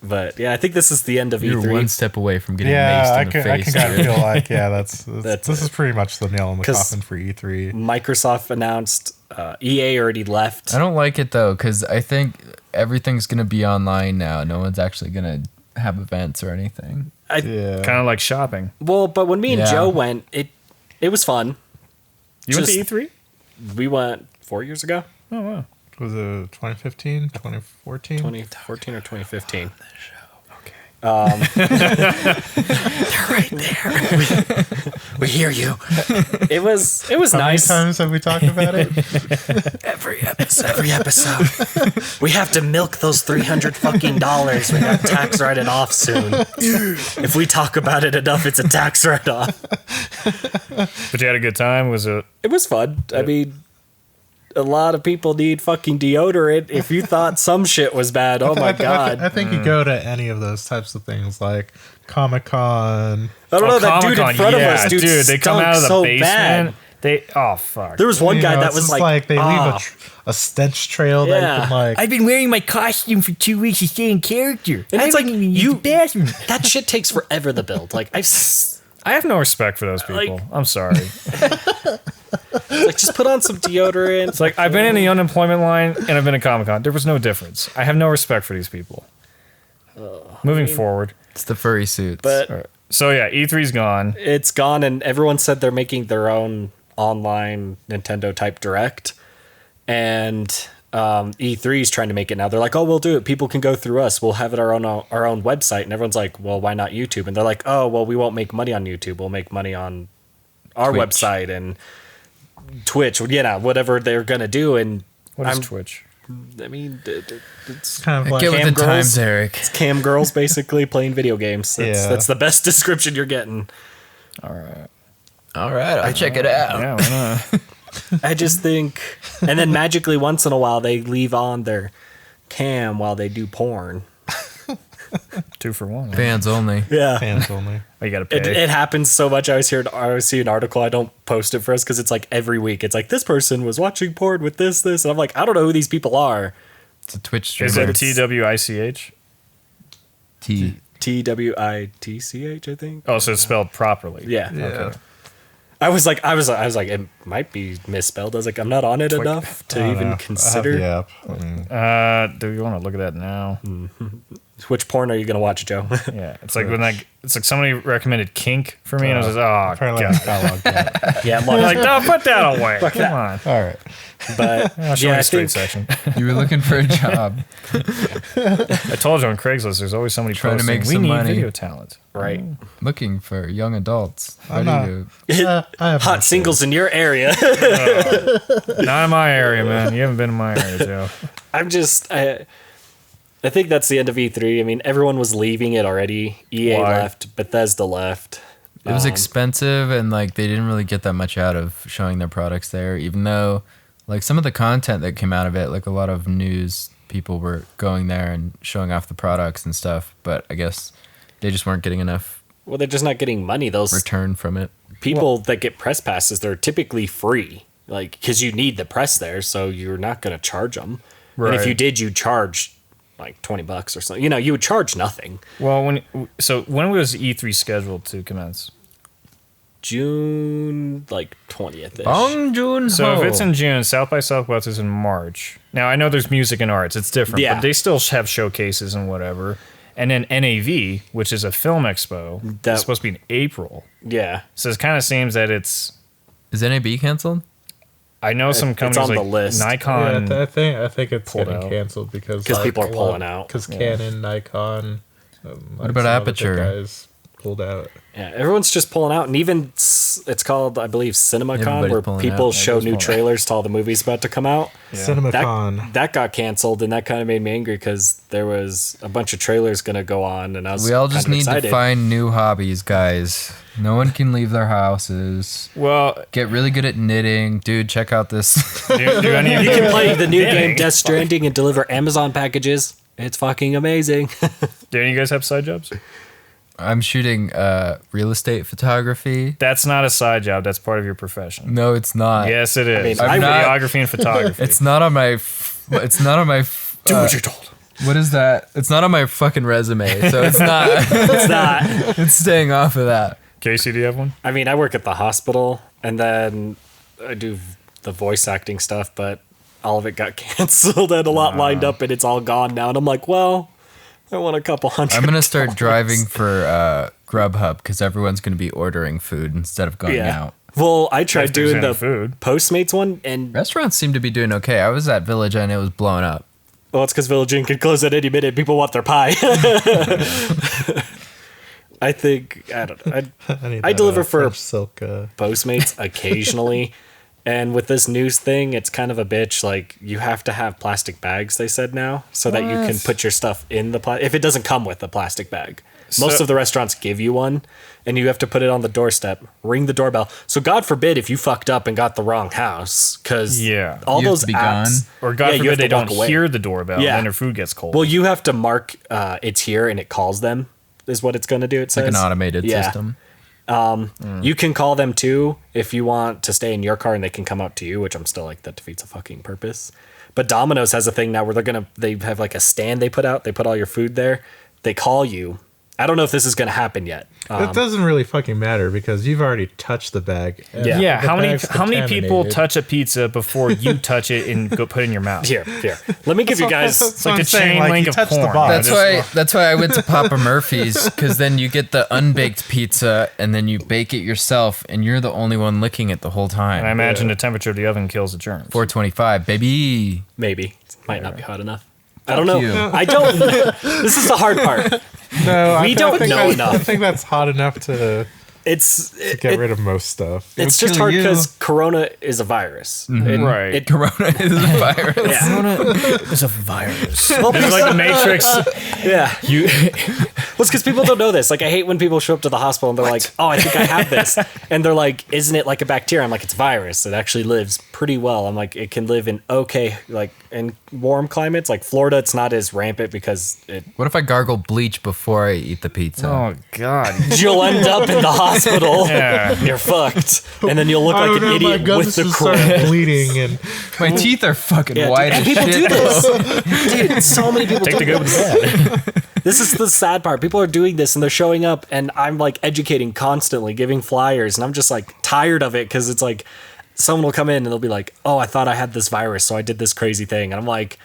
But yeah, I think this is the end of You're E3. one step away from getting Yeah, maced I in the can face. kind of dude. feel like this That's is it. pretty much the nail in the 'Cause- coffin for E E3. Microsoft announced EA already left. I don't like it though, because I think everything's gonna be online now. No one's actually gonna have events or anything. Yeah, Kind of like shopping. Well, but when me and Yeah. Joe went, it was fun. You went to Just- E3? We went 4 years ago, Oh, wow. was it 2015, 2014? 2014 or 2015. We hear you. It was How many nice. times have we talked about it? Every episode. We have to milk those $300 fucking dollars. We got tax write it off soon. If we talk about it enough, it's a tax write off. But you had a good time? Was it? It was fun. I mean, a lot of people need fucking deodorant. If you thought some shit was bad, oh my god. I think you go to any of those types of things like Comic-Con. I don't know, that dude in Comic-Con, front of yeah, us, dude, they come stunk out of the so basement. bad. They fuck. There was one You guy know, that it's was just like, they leave "Ah." a stench trail that Yeah. you can like. I've been wearing my costume for 2 weeks to stay in character. And it's like, you- bathroom. That shit takes forever to build. Like I have no respect for those people. Like- I'm sorry. like just put on some deodorant. It's like I've been in the unemployment line and I've been at Comic-Con. There was no difference. I have no respect for these people. Moving forward. It's the furry suits. But All right. So yeah, E3's gone. it's gone, and everyone said they're making their own online Nintendo type direct, and E3 is trying to make it now. They're like, oh, we'll do it. People can go through us. We'll have it our own website, and everyone's like, well, why not YouTube? And they're like, oh, well, we won't make money on YouTube. We'll make money on our Twitch. website and Twitch. Yeah, whatever they're gonna do. And What is I'm- Twitch? I mean, it's kind of like Get with Cam the times, girls. Eric. cam girls basically playing video games. Yeah. That's the best description you're getting. All right. All right, I'll check it out. Yeah, why not? I just think, and then magically once in a while they leave on their cam while they do porn. 2 for 1. Fans only. Yeah, fans only. Oh, you gotta pay. it happens so much. I always see an article. I don't post it first because it's like every week. It's like this person was watching porn with this, and I'm like, I don't know who these people are. It's a Twitch Is streamer. it TWICH? T. TWITCH, I think. Oh, so it's spelled properly. Yeah. Yeah. I was like, it might be misspelled. I was like, I'm not on it Twig. enough to I don't even know. consider. I have the app. I mean, Do you want to look at that now? Which porn are you gonna watch, Joe? Yeah. It's like when it's like somebody recommended Kink for me, and I was like, oh apparently god. I'm not logged in. Yeah, I'm like, no, put that away. Come on. All right. but I'll show yeah, you I a straight think section. You were looking for a job. I told you on Craigslist, there's always somebody Trying to posting, make we some need money." video talent. right. Looking for young adults. I'm Ready not- to. I have no Hot singles in your area. Not in my area, man. You haven't been in my area, Joe. I think that's the end of E3. I mean, everyone was leaving it already. EA Why? left, Bethesda left. It was expensive, and like they didn't really get that much out of showing their products there. Even though, like some of the content that came out of it, like a lot of news people were going there and showing off the products and stuff. But I guess they just weren't getting enough Well, they're just not getting money. Those return from it. people that get press passes, they're typically free. Like, because you need the press there, so you're not going to charge them. And if Right. you did, you'd charge like $20 or something. You know, you would charge nothing. Well, when was E3 scheduled to commence? June like 20th. Bong Joon-ho. So if it's in June, South by Southwest is in March. Now I know there's music and arts; it's different, Yeah. but they still have showcases and whatever. And then NAV, which is a film expo, That- is supposed to be in April. Yeah. So it kind of seems that it's. Is NAB canceled? I know some It's companies on the like list. Nikon. I think it's pulled getting out. canceled because 'Cause people are pulling out. Because Canon, Nikon, What about Aperture? Guys pulled out. Yeah, everyone's just pulling out, and even it's called, I believe, CinemaCon, Everybody's where pulling people out. show Everyone's new pulling trailers to all the movies about to come out. CinemaCon. That got canceled, and that kind of made me angry because there was a bunch of trailers going to go on, and I was We all just kind of need excited. to find new hobbies, guys. No one can leave their houses. Well, Get really good at knitting. Dude, check out this. do any of You you can play the new Knitting. game Death Stranding and deliver Amazon packages. It's fucking amazing. Do any of you guys have side jobs? I'm shooting real estate photography. That's not a side job. That's part of your profession. No, it's not. Yes, it is. mean, I'm not- Videography and photography. It's not on my. It's not on my. Do what you're told. What is that? It's not on my fucking resume, so it's not. It's not. It's staying off of that. Casey, do you have one? I mean, I work at the hospital, and then I do the voice acting stuff, but all of it got canceled and a lot lined up, and it's all gone now. And I'm like, well, I want a couple hundred. I'm gonna start driving for Grubhub because everyone's gonna be ordering food instead of going out. Well, I tried If there's doing any the food. Postmates one, and Restaurants seem to be doing okay. I was at Village and it was blowing up. well, it's because Village Inn could close at any minute. People want their pie. I think I don't know. need I that, deliver for- French silk. Postmates occasionally. And with this news thing, it's kind of a bitch. Like, you have to have plastic bags, they said now, so that you can What? put your stuff in the if it doesn't come with a plastic bag. Most So- of the restaurants give you one, and you have to put it on the doorstep, ring the doorbell. So God forbid if you fucked up and got the wrong house, because Yeah. all You have those to be apps, Or God yeah, you forbid have to they don't walk away. hear the doorbell, Yeah. then their food gets cold. Well, you have to mark it's here, and it calls them. Is what it's going to do. It says Like an automated Yeah. system. You can call them too if you want to stay in your car and they can come out to you, which I'm still like, that defeats the fucking purpose. But Domino's has a thing now where they have like a stand they put out, they put all your food there, they call you. I don't know if this is going to happen yet. It doesn't really fucking matter because you've already touched the bag. Yeah. yeah, The how many bag's people contaminated. touch a pizza before you touch it and go put it in your mouth? Here. Let me give you guys. That's like what the I'm saying, chain like, link you of touched the porn. box. That's why I went to Papa Murphy's because then you get the unbaked pizza and then you bake it yourself and you're the only one licking it the whole And I time. imagine the temperature of the oven kills the germs. 425, baby. Maybe. Might not be hot enough. I don't know. you. I don't. This is the hard part. No, We don't know I enough. think that's hot enough to It's get rid of most stuff. It's It'll just kill hard you. because Corona is a virus. Right. It, Corona is a virus. yeah. It's a virus. Well, It's like the Matrix. yeah. Well, it's because people don't know this. Like, I hate when people show up to the hospital and they're like, "Oh, I think I have this," and they're like, "Isn't it like a bacteria?" I'm like, "It's a virus. It actually lives pretty well." I'm like, "It can live in like in warm climates, like Florida. It's not as rampant because What if I gargle bleach before I eat the pizza? Oh God. you'll end up in the hospital. Yeah. You're fucked, and then you'll look like an idiot with the start crown." bleeding and My teeth are fucking Yeah, white and as people shit. do this. Dude, so many people Take do the good with the bad. This is the sad part. People are doing this and they're showing up, and I'm like educating constantly, giving flyers, and I'm just like tired of it because it's like someone will come in and they'll be like, "Oh, I thought I had this virus, so I did this crazy thing," and I'm like,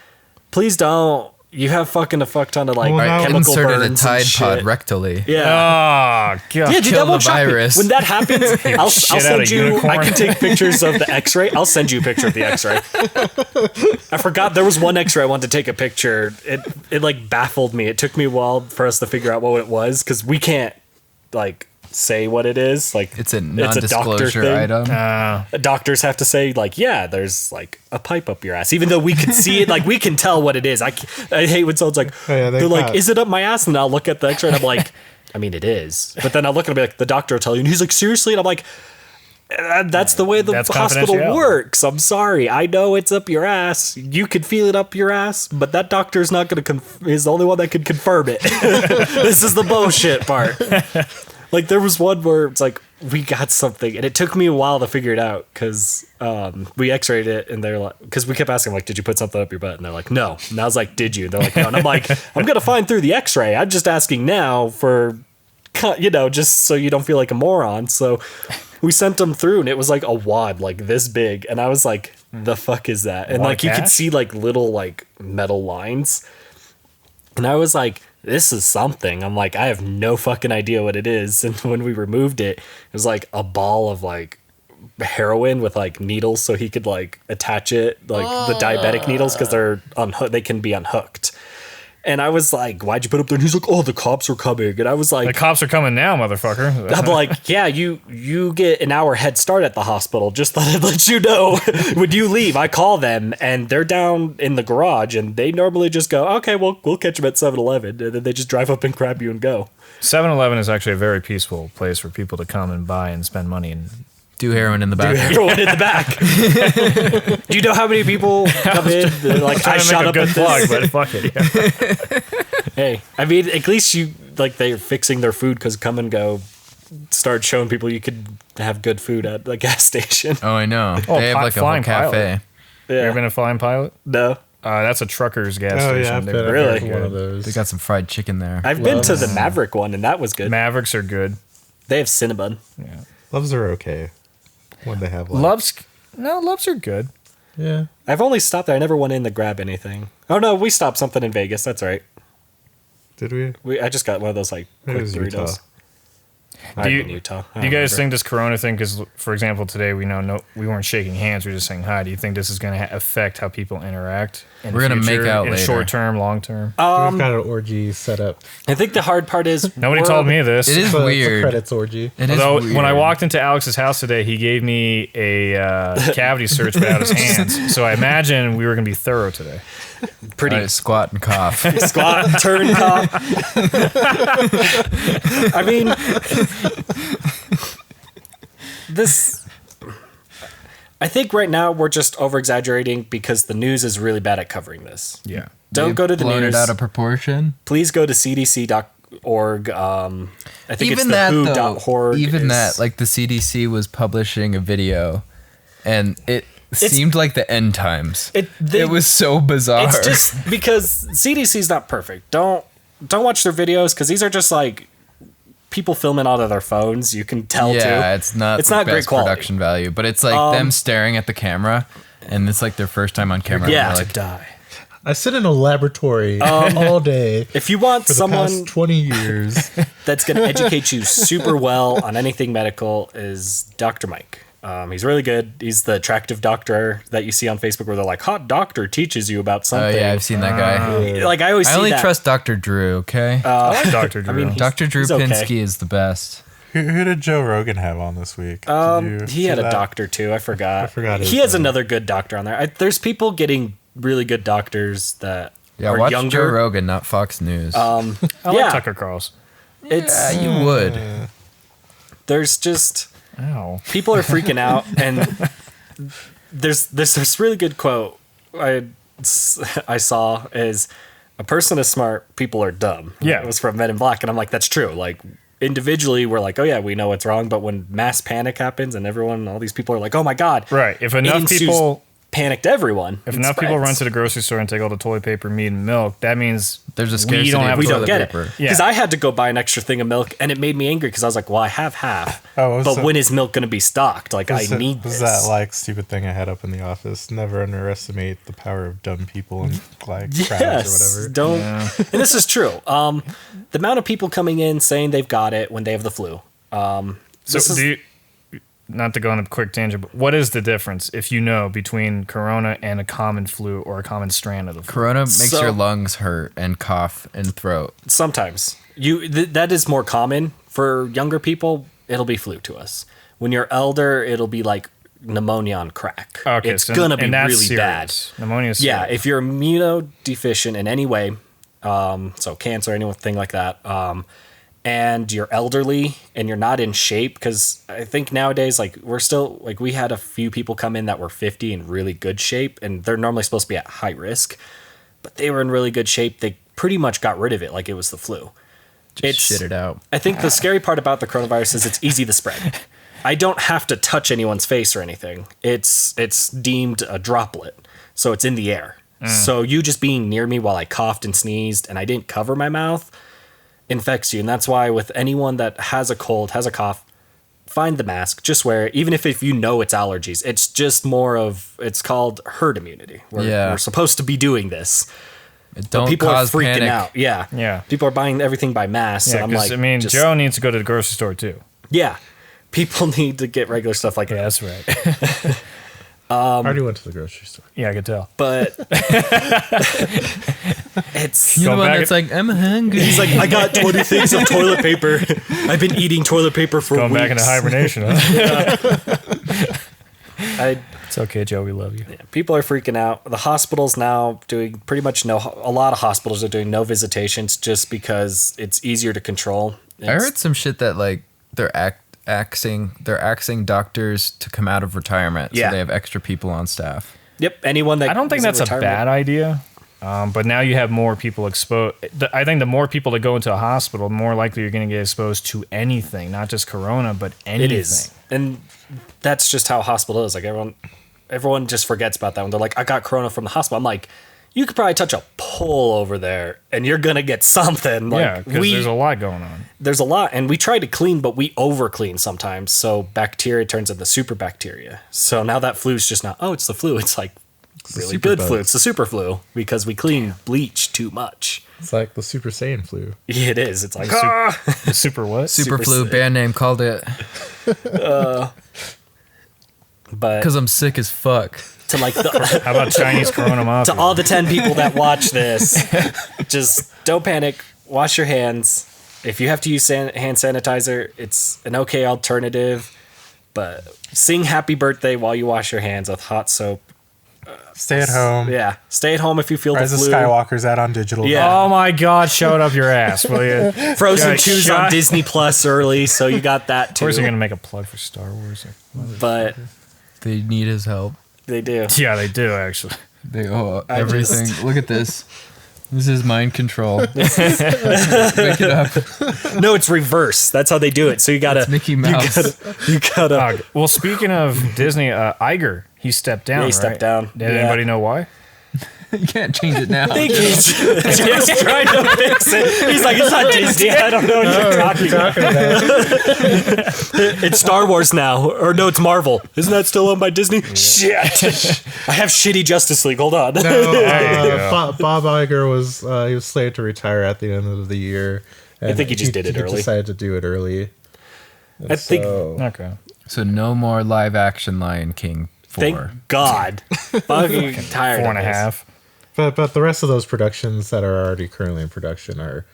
"Please don't. You have fucking a fuck ton of like Well, now- chemical Inserted a burns and Tide Pod shit." rectally. Yeah. Oh God. Yeah, dude, kill that won't the shock me. virus. When that happens, I'll Shit out send a you. unicorn. I can take pictures of the X-ray. I'll send you a picture of the X-ray. I forgot there was one X-ray I wanted to take a picture. It like baffled me. It took me a while for us to figure out what it was because we can't like say what it is. Like It's a doctor non-disclosure thing. item. Doctors have to say like, yeah, there's like a pipe up your ass, even though we can see it. Like we can tell what it is. I hate when someone's like, Oh, yeah, they they're like, got- is it up my ass? And I'll look at the X-ray and I'm like, I mean, it is. But then I'll look and I'll be like, the doctor will tell you. And he's like, seriously? And I'm like, that's the way the That's hospital confidentiality. works. I'm sorry. I know it's up your ass. You could feel it up your ass, but that doctor is not going to is the only one that could confirm it. This is the bullshit part. Like there was one where it's like we got something, and it took me a while to figure it out because we X-rayed it, and they're like, because we kept asking like, did you put something up your butt? And they're like, no. And I was like, did you? And they're like, no. And I'm like, I'm gonna find through the X-ray. I'm just asking now for, just so you don't feel like a moron. So we sent them through, and it was like a wad like this big, and I was like, the fuck is that? And Wad like you could cash? see like little like metal lines, and I was like, this is something. I'm like, I have no fucking idea what it is. And when we removed it, it was like a ball of like heroin with like needles so he could like attach it, like the diabetic needles, because they can be unhooked. And I was like, why'd you put it up there? And he's like, oh, the cops are coming. And I was The like, cops are coming now, motherfucker. I'm like, yeah, you get an hour head start at the hospital. Just thought I'd let you know. When you leave, I call them, and they're down in the garage, and they normally just go, okay, well, we'll catch them at 7-Eleven. And then they just drive up and grab you and go. 7-Eleven is actually a very peaceful place for people to come and buy and spend money. And Do heroin in the bathroom. Everyone in the back. Do you know how many people come in? They're like, I trying to shot make a up good at plug, this. but fuck it. Yeah. Hey, I mean, at least you like they're fixing their food because Come and Go started showing people you could have good food at the gas station. Oh, I know. Oh, They have like a whole Flying Pilot. cafe. You ever been a Flying Pilot? No, That's a trucker's gas Oh station. yeah, I've They're been Really? to one of those. They got some fried chicken there. I've been to the Maverick one and that was good. Mavericks are good. They have Cinnabon. Loves are okay when they have like, Loves are good. Yeah, I've only stopped there. I never went in to grab anything. Oh no, we stopped something in Vegas. That's right. did we? I just got one of those like Maybe quick it was Utah. Doritos. Do you- in Utah. I Do you don't guys remember. think this Corona thing? Because, for example, today we we weren't shaking hands. We were just saying hi. Do you think this is going to affect how people interact? In We're the gonna make future, out in later. short term, long term. We've got an orgy set up. I think the hard part is Nobody we're- told me this. It is It's a weird. credits orgy. It is Although weird. when I walked into Alex's house today, he gave me a cavity search without his hands. So I imagine we were going to be thorough today. pretty I squat and cough. squat, turn, cop. I mean, this. I think right now we're just over exaggerating because the news is really bad at covering this. Yeah. Don't They've go to the blown news. it out of proportion. Please go to cdc.org. I think Even it's the that though, who.org. even is- that, like the CDC was publishing a video, and it seemed like the end times. It was so bizarre. It's just because CDC's not perfect. Don't watch their videos because these are just like people filming out of their phones. You can tell too. yeah, it's not It's the not great best quality. production value, but it's like them staring at the camera, and it's like their first time on camera. Yeah. and they're To like, die. I sit in a laboratory all day If you want for the someone past 20 years. that's going to educate you super well on anything medical is Dr. Mike. He's really good. He's the attractive doctor that you see on Facebook where they're like, hot doctor teaches you about oh something. yeah, I've seen that guy. Like I always I see only that. trust Dr. Drew. Okay, I like Dr. Drew. mean, Dr. Drew he's okay. Pinsky is the best. Who did Joe Rogan have on this week? Did you He see had a that? doctor too. I forgot. I forgot his He has name. another good doctor on there. There's people getting really good doctors that Yeah, are watch younger. Joe Rogan, not Fox News. I like yeah. Tucker Carlson. It's yeah, you would. there's just Ow. people are freaking out, and there's this really good quote I saw is a person is smart, people are dumb. Yeah. It was from Men in Black, and I'm like, that's true. Like individually, we're like, oh yeah, we know what's wrong, but when mass panic happens and all these people are like, oh my god, Right. If enough it ensues people panicked everyone. If It enough people run spreads. to the grocery store and take all the toilet paper, meat, and milk, that means There's a we scarcity don't of have we toilet don't get paper. it Yeah. because I had to go buy an extra thing of milk, and it made me angry because I was like, well, I have half, Oh, but so- when is milk going to be stocked? Like I need was this. that like stupid thing I had up in the office? Never underestimate the power of dumb people and like crowds Yes, or whatever. don't. And this is true. The amount of people coming in saying they've got it when they have the flu. So This is- do you, not to go on a quick tangent, but what is the difference, if you know, between corona and a common flu or a common strand of the flu? Corona makes So- your lungs hurt and cough and throat. Sometimes that is more common for younger people. It'll be flu to us. When you're elder, it'll be like pneumonia on crack. Okay, it's so- gonna be and that's really bad. serious. Pneumonia is Yeah, serious. if you're immunodeficient in any way, so cancer, anything like that, and you're elderly and you're not in shape, because I think nowadays, like we're still like we had a few people come in that were 50 in really good shape, and they're normally supposed to be at high risk, but they were in really good shape. They pretty much got rid of it like it was the flu. Just shit it out. I think the scary part about the coronavirus is it's easy to spread. I don't have to touch anyone's face or anything. It's deemed a droplet, so it's in the air. So you just being near me while I coughed and sneezed and I didn't cover my mouth infects you. And that's why with anyone that has a cold, has a cough, find the mask, just wear it. Even if you know it's allergies, it's just more of, it's called herd immunity. We're supposed to be doing this. Don't People cause are freaking panic. out. Yeah. Yeah. People are buying everything by mass. Yeah, and I'm 'cause, like, I mean, just- Joe needs to go to the grocery store too. Yeah. People need to get regular stuff like Yeah, that. that's right. I already went to the grocery store. Yeah, I could tell. but it's You're the Going one back- that's like, I'm hungry. he's like, I got 20 things of toilet paper. I've been eating toilet paper for Going weeks. back into hibernation. Huh? I, It's okay, Joe. We love you. people are freaking out. The hospitals now doing pretty much a lot of hospitals are doing no visitations just because it's easier to control. I heard some shit that like they're axing doctors to come out of retirement, Yeah. so they have extra people on staff. Yep, anyone that I don't think is in that's a retirement- bad idea. But now you have more people exposed. I think the more people that go into a hospital, the more likely you're going to get exposed to anything, not just corona, but anything. It is, and that's just how hospital is. Like everyone just forgets about that when they're like, I got corona from the hospital. I'm like, you could probably touch a pole over there and you're gonna get something. Like, Yeah, because there's a lot going on. there's a lot, and we try to clean, but we over clean sometimes. So bacteria turns into super bacteria. So now that flu's just not, oh, it's the flu. It's like really super good bug. flu. It's the super flu because we clean bleach too much. It's like the Super Saiyan flu. It is. It's like, The super what? Super Super flu sick. band name called it but because I'm sick as fuck. to like the, How about Chinese corona mafia? to all the 10 people that watch this, just don't panic. Wash your hands. If you have to use hand sanitizer, it's an okay alternative. But sing happy birthday while you wash your hands with hot soap. Stay at home. Yeah. Stay at home if you feel Rise the of flu. Skywalker's out on digital. Yeah. Oh my God! Shove it up your ass, will you? Of Frozen Yeah, 2's shut- on Disney Plus early, so you got that too. course, you're gonna make a plug for Star Wars. But They need his help. they do. Yeah, they do actually. They owe I everything. Look at this. This is mind control. Wake it up. No, it's reverse. That's how they do it. So you gotta It's Mickey Mouse. you gotta Well, speaking of Disney, Iger he stepped down. Yeah, he right? stepped down. Did Yeah. anybody know why? You can't change it now. He's just trying to fix it. He's like, it's not Disney. I don't know what you're talking about. It's Star Wars now. Or no, it's Marvel. Isn't that still owned by Disney? Shit. I have shitty Justice League. Hold on. No, go. Bob Iger was he was slated to retire at the end of the year. And think he just did it early. Decided to do it early. And I think- Okay. So no more live action Lion King 4. Thank God. Fucking tired. 4.5. But the rest of those productions that are already currently in production are,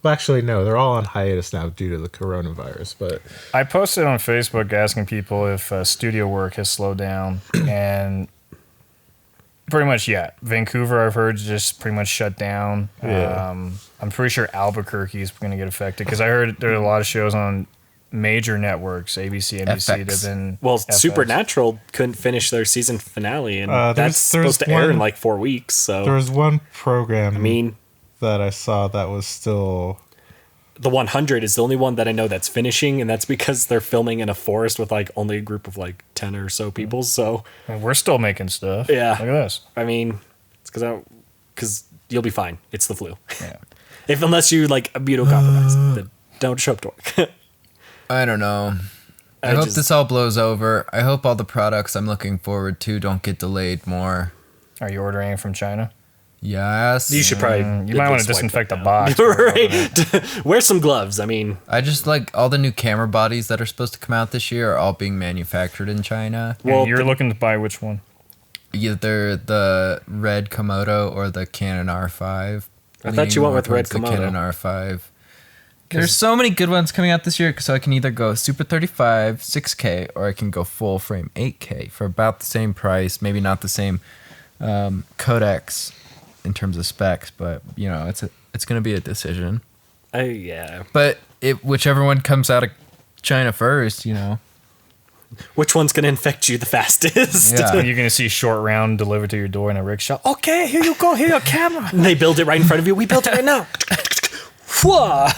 well, actually no, they're all on hiatus now due to the coronavirus. But I posted on Facebook asking people if studio work has slowed down, and pretty much, yeah. Vancouver, I've heard, just pretty much shut down. Yeah. I'm pretty sure Albuquerque is going to get affected because I heard there are a lot of shows on major networks, ABC, NBC, that have FX. been Well, FX. Supernatural couldn't finish their season finale, and there's- that's supposed to there's air in one- like 4 weeks. So there was one program I mean, that I saw that was still. the 100 is the only one that I know that's finishing, and that's because they're filming in a forest with like only a group of like 10 or so people. So And we're still making stuff. Yeah. Look at this. I mean, it's because you'll be fine. It's the flu. Yeah. Unless you like immunocompromised, then don't show up to work. I don't know. I I hope just- this all blows over. I hope all the products I'm looking forward to don't get delayed more. Are you ordering it from China? Yes. You should probably. You might want to just wipe disinfect the that box. down. Right. Wear some gloves. I mean, I just like all the new camera bodies that are supposed to come out this year are all being manufactured in China. Well, Well, you're looking to buy which one? Either the Red Komodo or the Canon R5. I thought you went Leaning more with Red towards the Komodo. Canon R5. There's so many good ones coming out this year, so I can either go Super 35, 6K, or I can go full frame 8K for about the same price. Maybe not the same codecs in terms of specs, but you know, it's going to be a decision. yeah. But whichever one comes out of China first, you know. Which one's gonna infect you the fastest? Yeah. You're going to see short round delivered to your door in a rickshaw. Okay, here you go. Here's your camera. And they build it right in front of you. We built it right now. Whoa.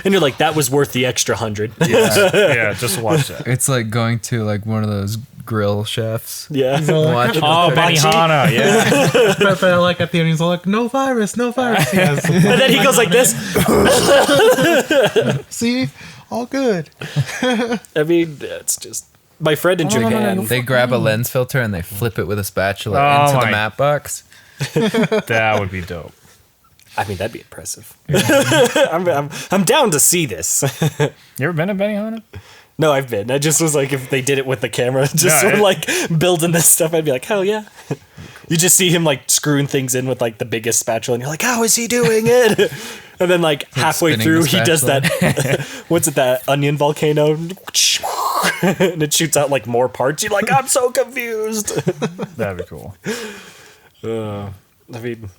And you're like, that was worth the extra 100. Yeah, just watch that. It's like going to like one of those grill chefs. Yeah. Watch Oh, Benihana, yeah. But like at the end, he's all like, "No virus, no virus." Yes. And then he goes like this. See, all good. I mean, it's just my friend in Japan. They grab a lens filter and they flip it with a spatula Oh into the my- map box. That would be dope. I mean, that'd be impressive. I'm down to see this. You ever been to Benihana? No, I've been. I just was like, if they did it with the camera, just No, sort of like building this stuff, I'd be like, hell yeah. You just see him like screwing things in with like the biggest spatula, and you're like, how is he doing it? And then like halfway spinning through, the he does spatula. that. What's it? That onion volcano, and it shoots out like more parts. You're like, I'm so confused. That'd be cool. I mean,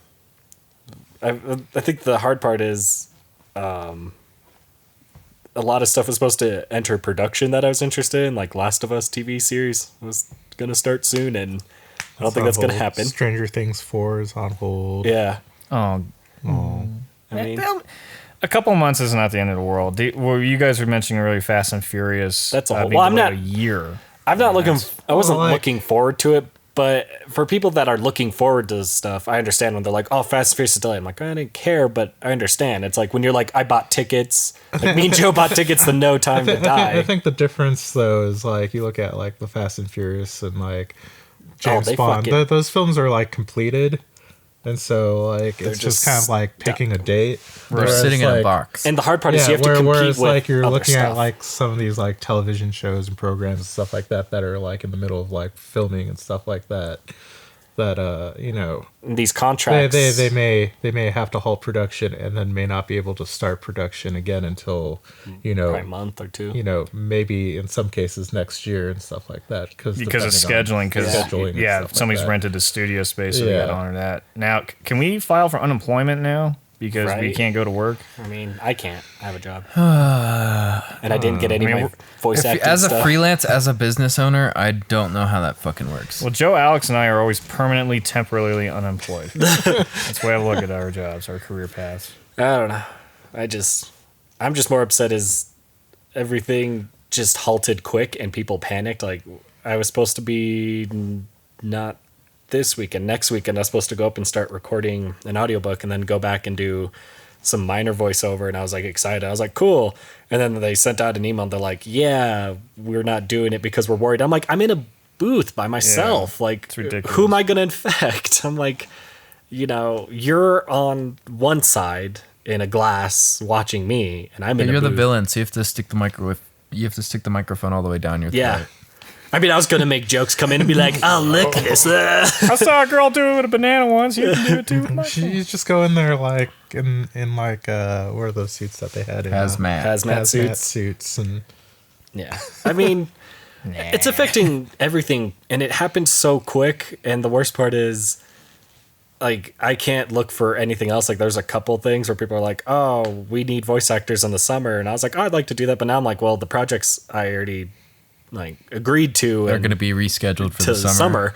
I think the hard part is, a lot of stuff was supposed to enter production that I was interested in, like Last of Us TV series was gonna start soon, and I don't think that's gonna happen. Stranger Things 4 is on hold. Yeah, Oh, I mean, a couple of months is not the end of the world. Well, you guys were mentioning earlier Fast and Furious. That's a whole- being well, I'm delayed not- a year. I'm not looking. I wasn't like- looking forward to it, but for people that are looking forward to stuff, I understand when they're like, "Oh, Fast and Furious is delayed." I'm like, I didn't care, but I understand. It's like when you're like, "I bought tickets." Like me and Joe bought tickets to No Time to I Die. think the difference though is like you look at like the Fast and Furious and like James they Bond. fucking- Those films are like completed, and so like it's just kind of like picking a date. They're Whereas, sitting in a like, box. And the hard part is Yeah, you have to compete whereas with like you're other looking stuff. at like some of these like television shows and programs and stuff like that are like in the middle of like filming and stuff like that. That you know these contracts. they may have to halt production and then may not be able to start production again until probably a month or two. maybe in some cases next year and stuff like that Because of depending on scheduling. Because scheduling and yeah, stuff like somebody's that. rented a studio space, so they got to Yeah. honor that. Now, can we file for unemployment now because we Right. can't go to work? I mean, I can't. I have a job, and I didn't get any I mean, of my voice If, acting as a stuff. freelance, as a business owner, I don't know how that fucking works. Well, Joe, Alex, and I are always permanently, temporarily unemployed. That's the way I look at our jobs, our career paths. I don't know. I'm just more upset as everything just halted quick and people panicked. Like I was supposed to be not this weekend, next weekend I was supposed to go up and start recording an audiobook and then go back and do some minor voiceover, and I was like excited. I was like, cool. And then they sent out an email. They're like, yeah, we're not doing it because we're worried. I'm like, I'm in a booth by myself. Like, it's ridiculous. who am I going to infect? I'm like, you're on one side in a glass watching me, and I'm in You're a the booth. villain, so you have to stick the microphone all the way down your Yeah. throat. I mean, I was going to make jokes, come in and be like, oh, look at this. I saw a girl do it with a banana once. You can do it too with my You just go in there like in like where are those suits that they had in Hazmat. Hazmat suits. suits and Yeah. I mean, it's affecting everything, and it happened so quick. And the worst part is, like, I can't look for anything else. Like, there's a couple things where people are like, oh, we need voice actors in the summer. And I was like, oh, I'd like to do that. But now I'm like, well, the projects I already, like, agreed to. They're and going to be rescheduled for to the summer.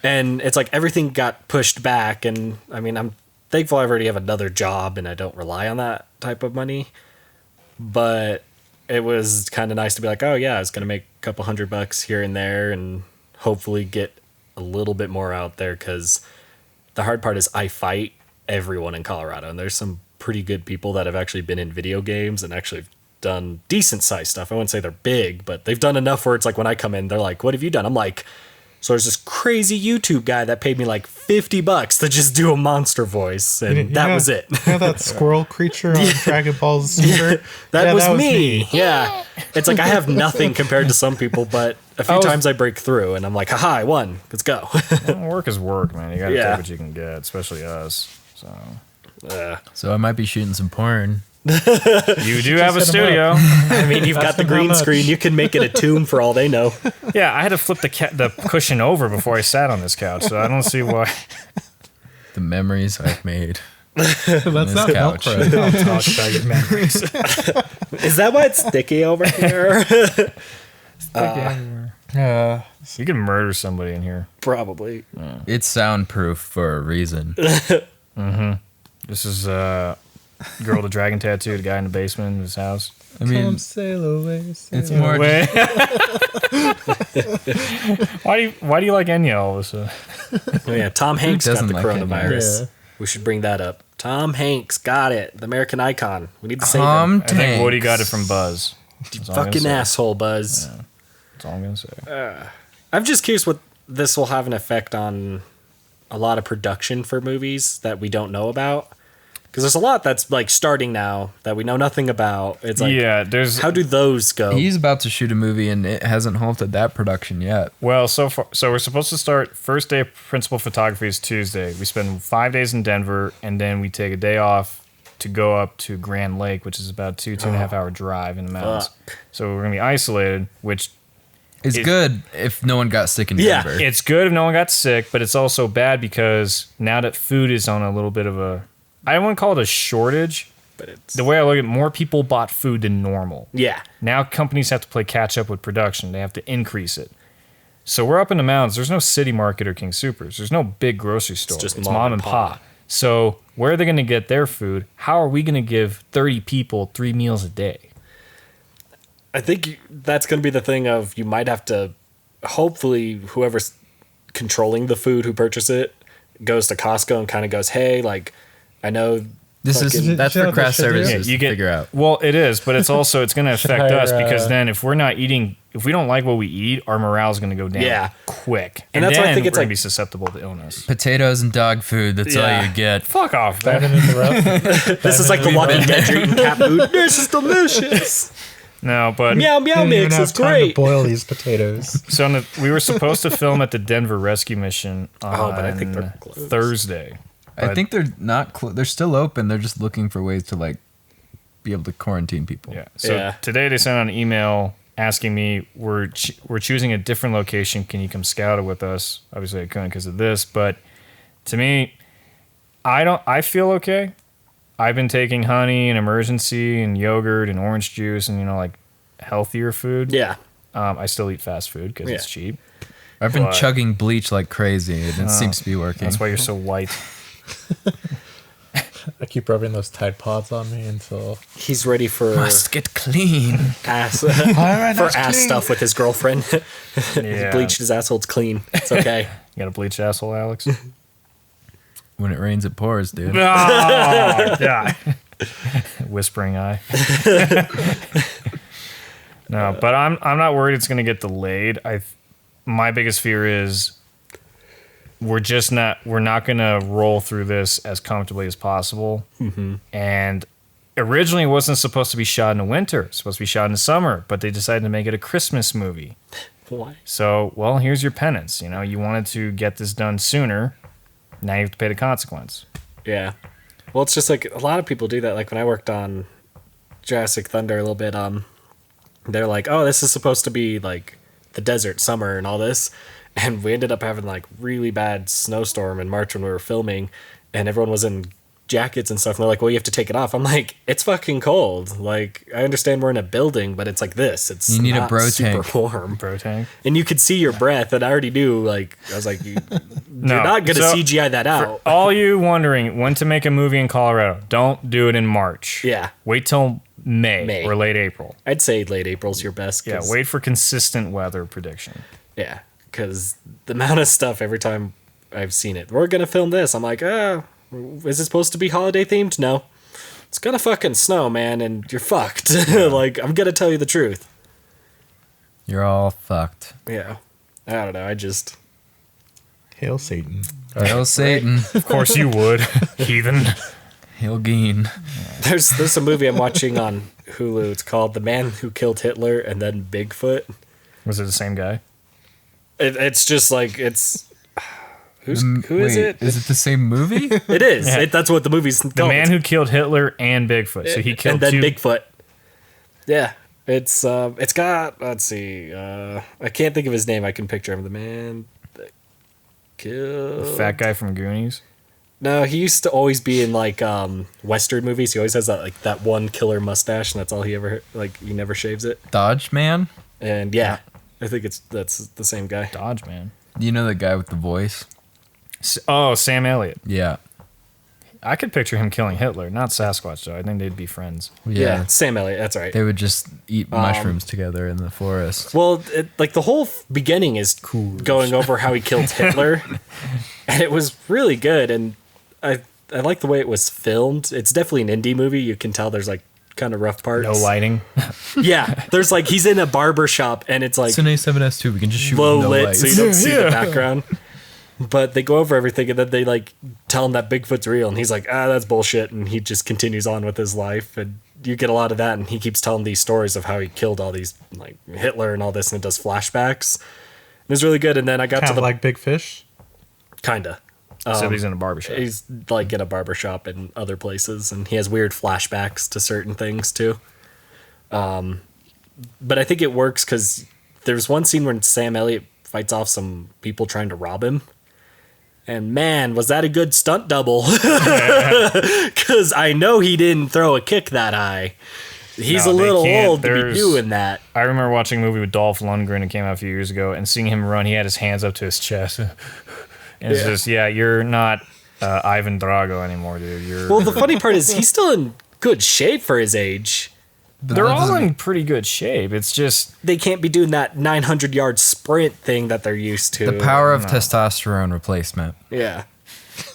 And it's like everything got pushed back. And I mean, I'm thankful I already have another job and I don't rely on that type of money. But it was kind of nice to be like, oh yeah, I was going to make a couple $100 here and there and hopefully get a little bit more out there. Cause the hard part is I fight everyone in Colorado, and there's some pretty good people that have actually been in video games and actually done decent sized stuff. I wouldn't say they're big, but they've done enough where it's like when I come in, they're like, what have you done? I'm like, so there's this crazy YouTube guy that paid me like $50 to just do a monster voice, and that was it. You know that squirrel creature on Dragon Ball Super? That Yeah, was me. Yeah. It's like I have nothing compared to some people, but a few times I break through and I'm like, haha, I won. Let's go. Work is work, man. You got to Yeah. take what you can get, especially us. So So I might be shooting some porn. you do have a hit 'em studio. I mean, you've got Ask the him how green much. screen. You can make it a tomb for all they know. Yeah, I had to flip the cushion over before I sat on this couch, so I don't see why. The memories I've made. That's not couch. Velcro. Talk about your memories. Is that why it's sticky over here? Yeah. You can murder somebody in here. Probably. It's soundproof for a reason. This is girl with a dragon tattooed guy in the basement of his house. I mean, Come sail away. Sail it's more. Wait. Why do you like Enya all of a sudden? Oh, yeah, Tom Hanks got doesn't the like it, coronavirus. yeah. We should bring that up. Tom Hanks got it. The American icon. We need to save Tom him. I think Woody Hanks. got it from Buzz. That's all I'm Fucking gonna say. asshole, Buzz. That's all I'm gonna say. I'm just curious what this will have an effect on a lot of production for movies that we don't know about. Because there's a lot that's like starting now that we know nothing about. It's like, yeah, there's how do those go? He's about to shoot a movie and it hasn't halted that production yet. well, so we're supposed to start first day of principal photography is Tuesday. We spend 5 days in Denver, and then we take a day off to go up to Grand Lake, which is about two and a half hour drive in the mountains. So we're gonna be isolated, which It's good if no one got sick in Yeah, Denver. it's good if no one got sick, but it's also bad because now that food is on a little bit of a, I don't want to call it a shortage. but it's The way I look at it, more people bought food than normal. yeah. Now companies have to play catch up with production. They have to increase it. So we're up in the mountains. There's no city market or King Supers. There's no big grocery store. It's just mom and pa. So where are they going to get their food? How are we going to give 30 people 3 meals a day? I think that's going to be the thing of you might have to, hopefully, whoever's controlling the food who purchase it goes to Costco and kind of goes, hey, like, I know This is fucking- that's You know for what they craft should do? services you to get figure out. Well, it is, but it's also it's going to affect hire, us because uh, then if we're not eating, if we don't like what we eat, our morale is going to go down Yeah. quick, And that's why I then think it's we're like- gonna be susceptible to illness. Potatoes and dog food. That's all Yeah. you get. Fuck off, man. Diamond in the rough. this is like the Walking Dead you're eating cat food. This is delicious. No, but Meow meow Didn't even mix have is time great. to boil these potatoes. so we were supposed to film at the Denver Rescue Mission on Oh, but I think they're closed. Thursday. I But- think they're not. They're still open. They're just looking for ways to like be able to quarantine people. Yeah. So Yeah. today they sent out an email asking me we're choosing a different location. Can you come scout it with us? Obviously I couldn't because of this, but to me, I feel okay. I've been taking honey and emergency and yogurt and orange juice and like healthier food. Yeah. I still eat fast food because it's Yeah. cheap. I've been But- chugging bleach like crazy, and it seems to be working. That's why you're so white. I keep rubbing those Tide Pods on me until He's ready for Must get clean. ass Alright, for that's ass clean. stuff with his girlfriend. Yeah. He bleached his asshole. It's clean. It's okay. You got a bleached asshole, Alex? When it rains, it pours, dude. Oh, yeah. Whispering eye. No, but I'm not worried it's going to get delayed. My biggest fear is we're not going to roll through this as comfortably as possible. Mm-hmm. And originally it wasn't supposed to be shot in the winter. It's supposed to be shot in the summer, but they decided to make it a Christmas movie. Why? So, well, here's your penance. You know, you wanted to get this done sooner. Now you have to pay the consequence. Yeah. Well, it's just like a lot of people do that. Like when I worked on Jurassic Thunder a little bit, they're like, oh, this is supposed to be like the desert summer and all this. And we ended up having like really bad snowstorm in March when we were filming, and everyone was in jackets and stuff. And they're like, well, you have to take it off. I'm like, it's fucking cold. Like, I understand we're in a building, but it's like this. It's You need a not bro super tank. warm. Bro tank. And you could see your breath. And I already knew, like, I was like, you're not going to So, CGI that out. all you wondering when to make a movie in Colorado, don't do it in March. Yeah. Wait till May, May. or late April. I'd say late April's your best. Yeah, 'cause- wait for consistent weather prediction. Yeah, because the amount of stuff every time I've seen it, we're gonna film this. I'm like, is it supposed to be holiday themed? No, it's gonna fucking snow, man, and you're fucked. Like, I'm gonna tell you the truth. You're all fucked. Yeah, I don't know. I just Hail Satan. Hail Satan. Of course you would, heathen. Hail Geen. there's a movie I'm watching on Hulu. It's called The Man Who Killed Hitler and Then Bigfoot. Was it the same guy? It's just like it's who is Wait, it? Is it the same movie? It is. Yeah. That's what the movie's called. The man who killed Hitler and Bigfoot. So he killed and then two. Bigfoot. Yeah, it's got, let's see, I can't think of his name. I can picture him. The man that killed. Fat guy from Goonies. No, he used to always be in like Western movies. He always has that like that one killer mustache, and that's all he ever like. He never shaves it. Dodge Man? And yeah, I think that's the same guy. Dodge Man. You know the guy with the voice? Oh, Sam Elliott. Yeah. I could picture him killing Hitler, not Sasquatch though. I think they'd be friends. Yeah, Sam Elliott. That's right. They would just eat mushrooms together in the forest. Well, like the whole beginning is going over how he killed Hitler, and it was really good. And I like the way it was filmed. It's definitely an indie movie. You can tell there's like kind of rough parts. No lighting. Yeah, there's like he's in a barber shop, and it's like It's an A7S II. We can just shoot low with no lit, lights. so you don't see the background. But they go over everything, and then they like tell him that Bigfoot's real, and he's like, that's bullshit, and he just continues on with his life. And you get a lot of that, and he keeps telling these stories of how he killed all these, like Hitler and all this, and it does flashbacks. It was really good. And then I got Kind to of the like Big Fish. kinda. So he's in a barbershop. He's like in a barbershop and other places, and he has weird flashbacks to certain things too. But I think it works because there's one scene when Sam Elliott fights off some people trying to rob him. And man, was that a good stunt double. Because I know he didn't throw a kick that high. He's No, a they little can't. old to be There's- doing that. I remember watching a movie with Dolph Lundgren. It came out a few years ago, and seeing him run, he had his hands up to his chest. And it's just, you're not Ivan Drago anymore, dude. You're. Well, the funny part is he's still in good shape for his age. they're that all doesn't in pretty good shape. It's just They can't be doing that 900-yard sprint thing that they're used to. The power of testosterone replacement. Yeah.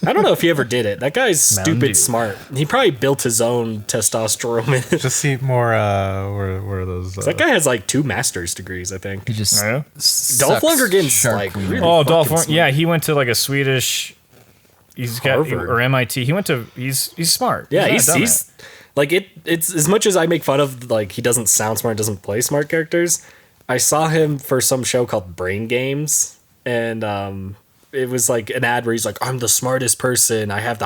I don't know if he ever did it. That guy's Mountain stupid Dew. smart. He probably built his own testosterone. Just see more. Where are those? That guy has like 2 master's degrees, I think. He just Oh, yeah? Dolph sucks Lundgren's shark like wiener. really oh, Dolph. fucking smart. Yeah, he went to like a Swedish. He's got Harvard. or MIT. He went to. He's smart. Yeah, not he's dumb like it's as much as I make fun of like he doesn't sound smart, doesn't play smart characters. I saw him for some show called Brain Games, and it was like an ad where he's like, "I'm the smartest person. I have the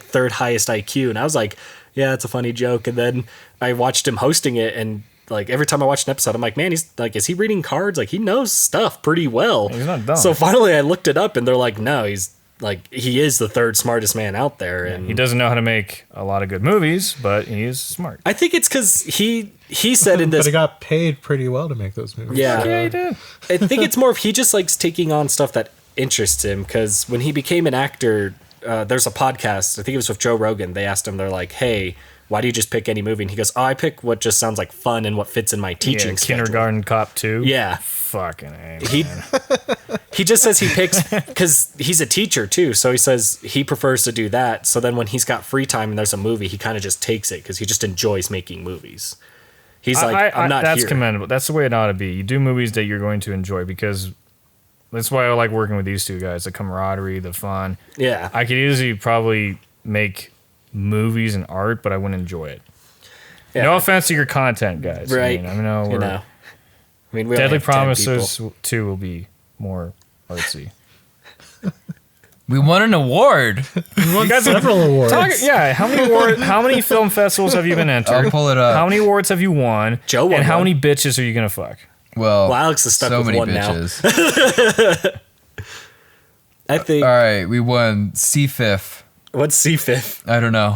third highest IQ," and I was like, "Yeah, it's a funny joke." And then I watched him hosting it, and like every time I watched an episode, I'm like, "Man, he's like, is he reading cards? Like he knows stuff pretty well." He's not dumb. So finally, I looked it up, and they're like, "No, he's." Like he is the 3rd smartest man out there, and He doesn't know how to make a lot of good movies, but he is smart. I think it's because he said in But this. he got paid pretty well to make those movies. Yeah. Yeah, he did. I think it's more of he just likes taking on stuff that interests him. Because when he became an actor, there's a podcast. I think it was with Joe Rogan. They asked him, they're like, "Hey, why do you just pick any movie?" And he goes, "Oh, I pick what just sounds like fun and what fits in my teaching Yeah, schedule." Kindergarten Cop 2. Yeah. Fucking A. He just says he picks because he's a teacher too. So he says he prefers to do that. So then when he's got free time and there's a movie, he kind of just takes it because he just enjoys making movies. He's like, I'm not that's here. commendable. That's the way it ought to be. You do movies that you're going to enjoy because that's why I like working with these two guys. The camaraderie, the fun. Yeah. I could easily probably make movies and art, but I wouldn't enjoy it. Yeah. No offense to your content, guys. Right. I know You we're know. I mean, we only Deadly have 10 Promises people. 2 will be more artsy. We won an award. Several awards. How many film festivals have you been entered? I'll pull it up. How many awards have you won? Joe won and how one. many bitches are you gonna fuck? Well, Alex is stuck so with many one now. bitches. I think. All right, we won CFIF. What's C5? I don't know.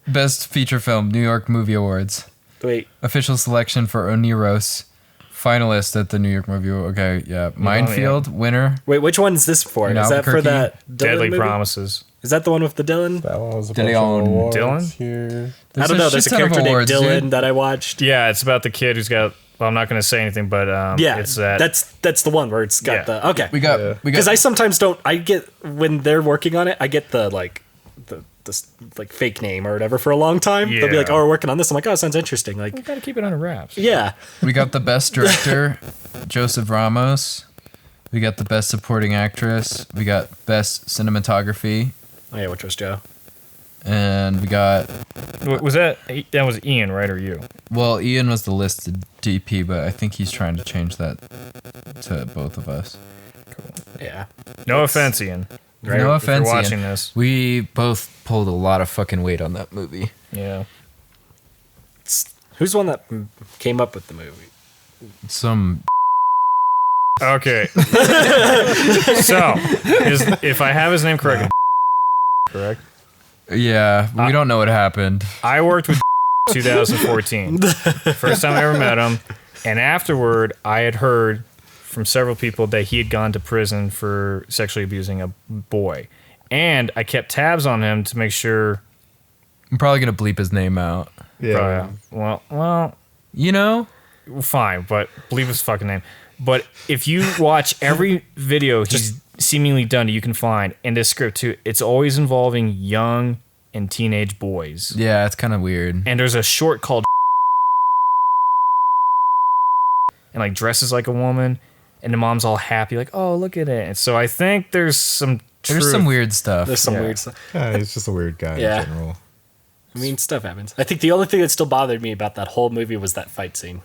Best feature film, New York Movie Awards. Wait. Official selection for Oniros. Finalist at the New York Movie. Okay, yeah. Minefield winner. Wait, which one is this for? In Is that for Albuquerque? that Dylan Deadly movie? Promises. Is that the one with the Dylan? That one was a Did bunch he of own awards Dylan? here. I don't know. There's a shit ton of character awards, named Dylan dude. that I watched. Yeah, it's about the kid who's got. Well, I'm not going to say anything, but Yeah, it's that. that's the one where it's got Yeah. the okay. We got Because I sometimes don't. I get when they're working on it. I get the this like fake name or whatever for a long time. They'll be like, Yeah. "Oh, we're working on this." I'm like, "Oh, it sounds interesting." Like, you got to keep it under wraps. yeah, we got the best director, Joseph Ramos. We got the best supporting actress. We got best cinematography, oh yeah, which was Joe. and we got Was that was Ian, right, or you? well, Ian was the listed DP, but I think he's trying to change that to both of us. Yeah, No offense, Ian. Right. No If you're offense, watching Ian. this. We both pulled a lot of fucking weight on that movie. Yeah. who's the one that came up with the movie? Some Okay. So, if I have his name correct, correct. yeah, we don't know what happened. I worked with 2014. First time I ever met him. And afterward, I had heard from several people that he had gone to prison for sexually abusing a boy. And I kept tabs on him to make sure. I'm probably gonna bleep his name out. Yeah. Well, You know, fine, but believe his fucking name. But if you watch every video he's seemingly done, you can find in this script too, it's always involving young and teenage boys. yeah, it's kind of weird. And there's a short called and like dresses like a woman, and the mom's all happy, like, oh, look at it. And so I think there's some There's some weird stuff. There's some Yeah. weird stuff. Yeah, he's just a weird guy Yeah. in general. I mean, stuff happens. I think the only thing that still bothered me about that whole movie was that fight scene.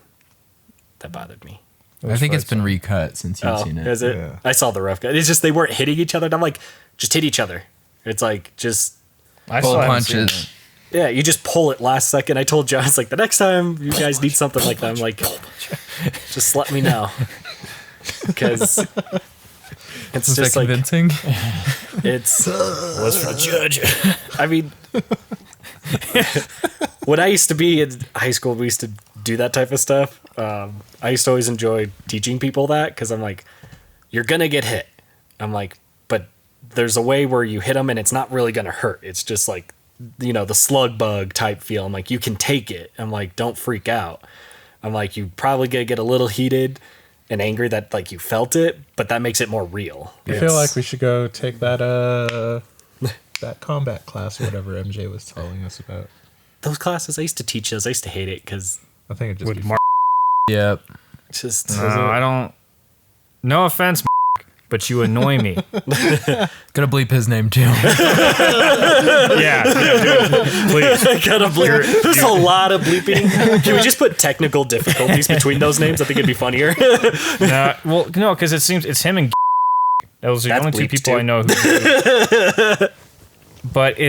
That bothered me. I think it's been recut since you've seen it. Is it? Yeah. I saw the rough cut. It's just they weren't hitting each other. And I'm like, just hit each other. It's like, just, I Pull still haven't seen punches. it. yeah, you just pull it last second. I told Josh, like, the next time you guys need something like that, I'm like, just let me know. Because it's Was that just like, convincing? it's was for the judge. I mean, when I used to be in high school, we used to do that type of stuff. I used to always enjoy teaching people that because I'm like, you're gonna get hit. I'm like, but there's a way where you hit them and it's not really gonna hurt. It's just like, you know, the slug bug type feel. I'm like, you can take it. I'm like, don't freak out. I'm like, you probably gonna get a little heated and angry that like you felt it, but that makes it more real. I feel like we should go take that that combat class or whatever MJ was telling us about. Those classes, I used to teach those. I used to hate it because I think it just With be Mark. Yep. just No, I don't. No offense, but you annoy me. Gonna bleep his name too. Yeah, dude, please. I gotta bleep. There's a lot of bleeping. Can we just put technical difficulties between those names? I think it'd be funnier. Well, no, because it seems it's him and those are the That's only two bleeped people too. I know who. But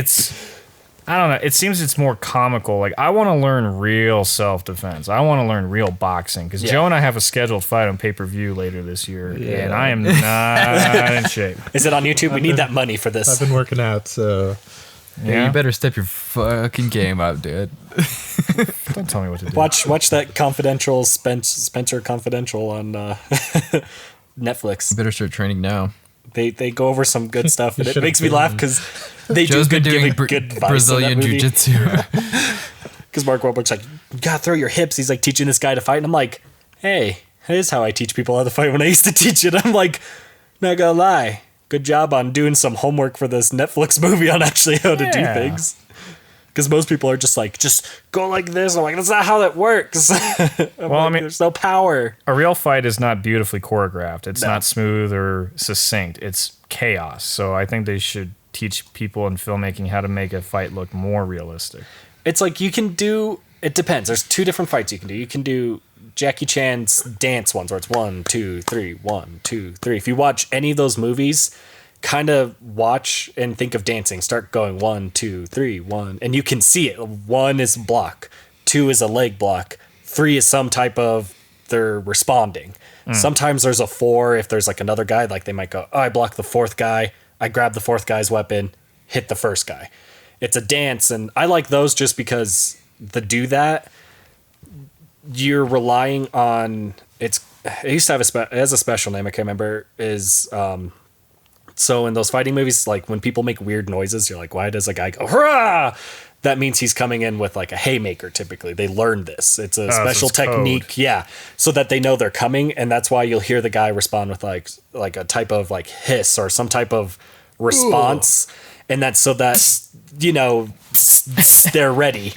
I don't know. It seems it's more comical. Like I want to learn real self-defense. I want to learn real boxing because Joe and I have a scheduled fight on pay-per-view later this year, and I am not in shape. Is it on YouTube? We need that money for I've this. been working out, so Yeah, you better step your fucking game up, dude. Don't tell me what to do. Watch that Confidential Spencer Confidential on Netflix. You better start training now. They go over some good stuff, and it should've makes me been- laugh because they Joe's do been good doing giving good advice Brazilian in that movie. jiu-jitsu. Because Mark Wahlberg's like, you gotta throw your hips. He's like teaching this guy to fight, and I'm like, hey, that is how I teach people how to fight when I used to teach it. I'm like, not gonna lie, good job on doing some homework for this Netflix movie on actually how to do Yeah. things. Because most people are just like, just go like this. I'm like, that's not how that works. Well, I mean, there's no power. a real fight is not beautifully choreographed. It's not smooth or succinct. It's chaos. So I think they should teach people in filmmaking how to make a fight look more realistic. It's like you can do. It depends. There's two different fights you can do. You can do Jackie Chan's dance ones where it's 1, 2, 3, 1, 2, 3. If you watch any of those movies, kind of watch and think of dancing. Start going 1, 2, 3, 1, and you can see it. 1 is block, 2 is a leg block, 3 is some type of they're responding. Sometimes there's a 4 if there's like another guy. Like they might go, oh, I block the 4th guy. I grab the 4th guy's weapon, hit the 1st guy. It's a dance, and I like those just because to do that, you're relying on it used to have it has a special name I can't remember is so in those fighting movies, like when people make weird noises, you're like, why does a guy go hurrah? That means he's coming in with like a haymaker. Typically they learn this. It's a special it's code. technique, yeah, so that they know they're coming, and that's why you'll hear the guy respond with like a type of like hiss or some type of response. And that's so that, you know, they're ready.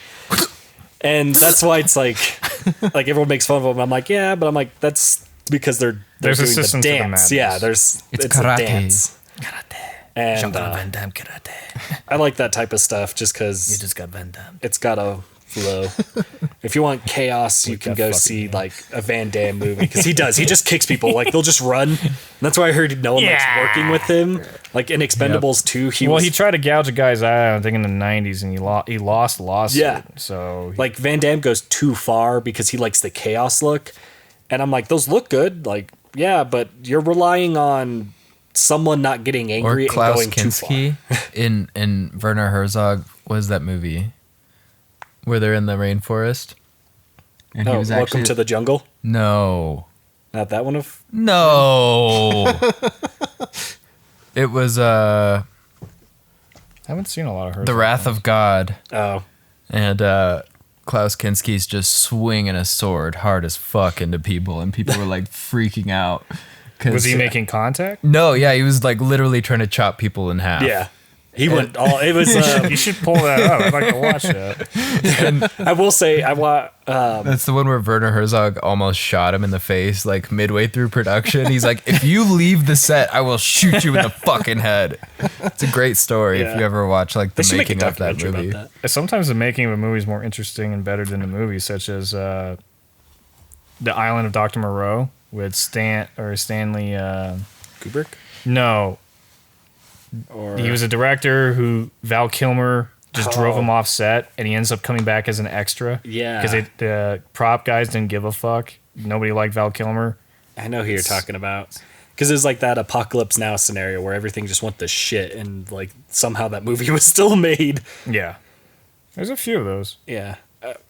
And that's why it's like everyone makes fun of them. I'm like, yeah, but I'm like, that's because they're There's a doing the system to the dance. madness. Yeah, It's it's karate. a dance. And Van Damme karate. I like that type of stuff just because just got Van Damme. it's got a flow. If you want chaos, you can that go fucking see like a Van Damme movie because he does. He just kicks people. Like they'll just run. And that's why I heard no one likes working with him. Like in Expendables 2, He tried to gouge a guy's eye, I think in the 90s, and he lost the lawsuit. Yeah. So like Van Damme goes too far because he likes the chaos look. And I'm like, those look good. Like, yeah, but you're relying on someone not getting Or angry and Klaus going too far. Kinski in Werner Herzog. What is that movie? Where they're in the rainforest. And Oh, Welcome to the Jungle. No. Not that one of. No. It was I haven't seen a lot of her. The Wrath of God. Oh, And Klaus Kinski's just swinging a sword hard as fuck into people, and people were like freaking out. 'Cause- Was he making contact? No, yeah, he was like literally trying to chop people in half. yeah. He went all. It was. You should pull that up. I'd like to watch that. I will say, I want. That's the one where Werner Herzog almost shot him in the face, like midway through production. He's like, "If you leave the set, I will shoot you in the fucking head." It's a great story if Yeah. you ever watch like They the should make a making of that documentary movie. about that. Sometimes the making of a movie is more interesting and better than the movie, such as The Island of Dr. Moreau with Stanley. Kubrick. No, Or he was a director who Val Kilmer just drove Oh. him off set, and he ends up coming back as an extra. Yeah. because the prop guys didn't give a fuck. Nobody liked Val Kilmer. I know who you're talking about. Because it was like that Apocalypse Now scenario where everything just went to shit, and like somehow that movie was still made. Yeah, there's a few of those. Yeah.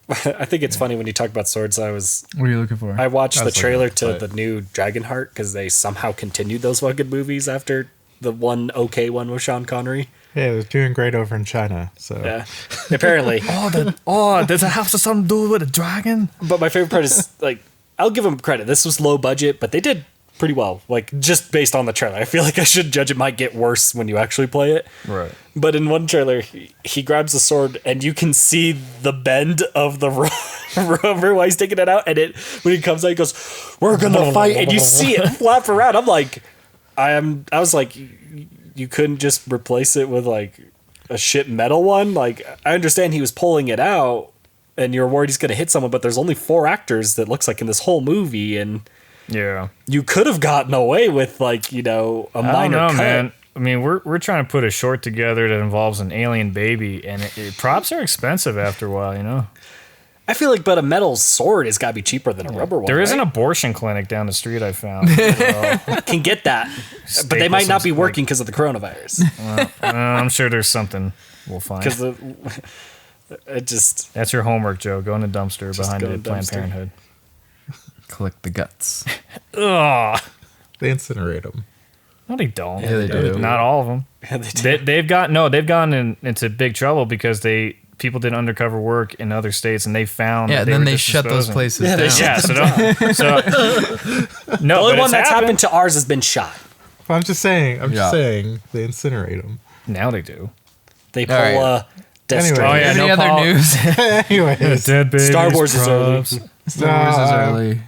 I think it's funny when you talk about swords. What are you looking for? I watched the That's trailer like- to but- the new Dragonheart because they somehow continued those fucking movies after the one okay one with Sean Connery. Yeah, it was doing great over in China. So Yeah. Apparently. Does it have something to do with a dragon? But my favorite part is like I'll give them credit. This was low budget, but they did pretty well. Like just based on the trailer, I feel like I should judge it might get worse when you actually play it. Right. But in one trailer, he grabs the sword and you can see the bend of the rubber while he's taking it out. And it when he comes out, he goes, "We're gonna fight," and you see it flap around. I'm like, I was like, you couldn't just replace it with like a shit metal one. Like I understand he was pulling it out, and you're worried he's gonna hit someone, but there's only 4 actors that looks like in this whole movie, and Yeah. you could have gotten away with like a I don't minor know, cut. man. I mean, we're trying to put a short together that involves an alien baby, and props are expensive after a while, you know. I feel like, but a metal sword has got to be cheaper than a rubber one. There is an right? abortion clinic down the street I found. Can get that, but they might not be working because of the coronavirus. I'm sure there's something we'll find. Because it just That's your homework, Joe. Go in the dumpster behind go the in the Planned dumpster. Parenthood. Collect the guts. Ugh. they incinerate them. No, they don't. Yeah, they do. Not all of them. yeah, they do. They've gone into big trouble because people did undercover work in other states and they found Yeah, that and then were they just shut those disposing. places Yeah, they down. shut Yeah, so no, The only but one it's that's happened to ours has been shot. But I'm just saying. Yeah. They incinerate them. Now they do. They pull right. Death Anyway. Stranding. Oh, yeah, Any no other Paul- news? Anyways, Dead babies. Star Wars is early. props. Star Wars is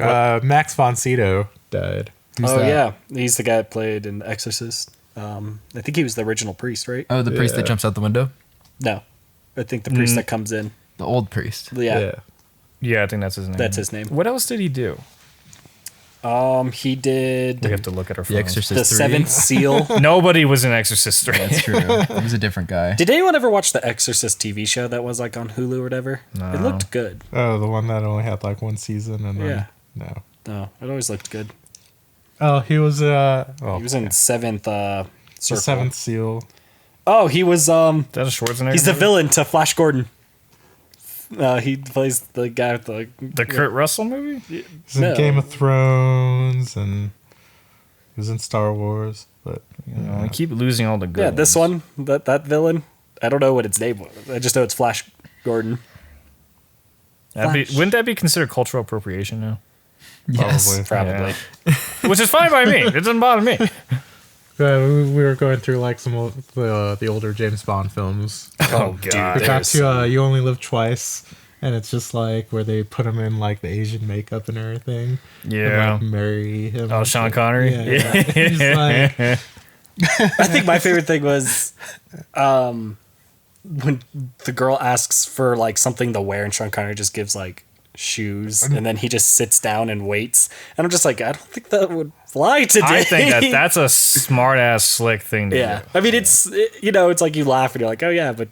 early. Max von Sydow died. Who's Oh that? yeah, he's the guy that played in The Exorcist. I think he was the original priest, right? Oh, the priest Yeah. that jumps out the window? No, I think the priest that comes in. The old priest. Yeah, Yeah, I think that's his name. that's his name. What else did he do? He did We have to look at our The phones. Exorcist The 3. Seventh Seal. Nobody was an Exorcist 3. That's true. He was a different guy. Did anyone ever watch the Exorcist TV show that was like on Hulu or whatever? It looked good. Oh, the one that only had like one season and then Yeah. no. No, it always looked good. Oh, he was He was in Seventh the Circle. Seventh Seal. Oh, he was Is that a Schwarzenegger? he's the movie? villain to Flash Gordon. He plays the guy with The Kurt Russell movie? He's in No. Game of Thrones and he was in Star Wars. But I keep losing all the good Yeah, this ones. one, that villain. I don't know what its name was. I just know it's Flash Gordon. Wouldn't that be considered cultural appropriation now? Yes. Probably. Which is fine by me. It doesn't bother me. we were going through like some of the older James Bond films. Oh, God. We got to You Only Live Twice, and it's just like where they put him in like the Asian makeup and everything. Yeah. And, like, marry him. Oh, Sean Connery? Yeah. He's like, I think my favorite thing was when the girl asks for like something to wear and Sean Connery just gives like shoes and then he just sits down and waits. And I'm just like, I don't think that would fly today. I think that's a smart ass slick thing to yeah. do. I mean, it's it's like you laugh and you're like, oh yeah, but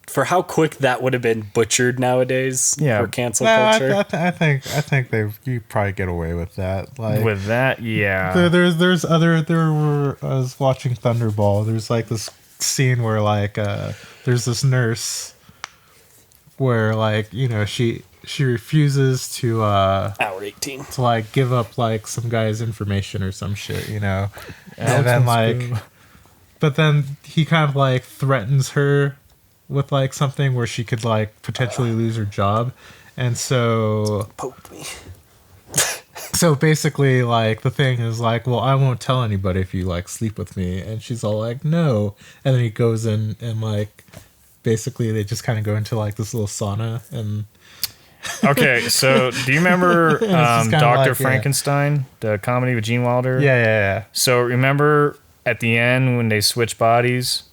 for how quick that would have been butchered nowadays Yeah. for cancel no, culture. I think you probably get away with that. Like With that, yeah. there's other I was watching Thunderball. There's like this scene where like there's this nurse where like she refuses to Hour 18. like give up like some guy's information or some shit, and then like but then he kind of like threatens her with like something where she could like potentially lose her job, and so Poke me. So basically, like, the thing is like, well, I won't tell anybody if you like sleep with me, and she's all like, no, and then he goes in and like, basically they just kind of go into like this little sauna, and Okay, so do you remember just kinda Dr. like, yeah. Frankenstein, the comedy with Gene Wilder? yeah. So remember at the end when they switch bodies,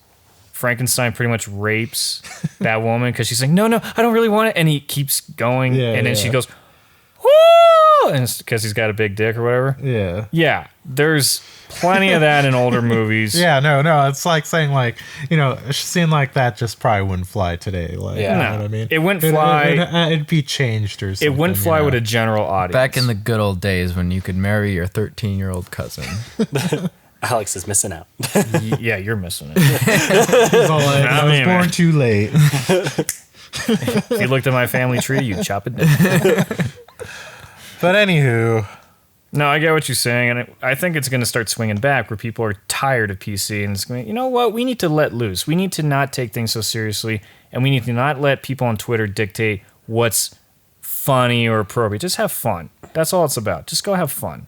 Frankenstein pretty much rapes that woman because she's like, no, I don't really want it. And he keeps going. Yeah, and then she yeah. goes, whoa! And it's because he's got a big dick or whatever. Yeah. Yeah, there's plenty of that in older movies. Yeah, no, it's like saying like, you know, a scene like that just probably wouldn't fly today. Like, Yeah. you No, know what I mean? it wouldn't fly. It'd be changed or something. It wouldn't fly with a general audience. Back in the good old days when you could marry your 13-year-old cousin. Alex is missing out. Yeah, you're missing it. It's all like, I was me, born man. too late. If you looked at my family tree, you'd chop it down. But anywho, No, I get what you're saying, and I think it's going to start swinging back where people are tired of PC, and it's going. You know what? We need to let loose. We need to not take things so seriously, and we need to not let people on Twitter dictate what's funny or appropriate. Just have fun. That's all it's about. Just go have fun.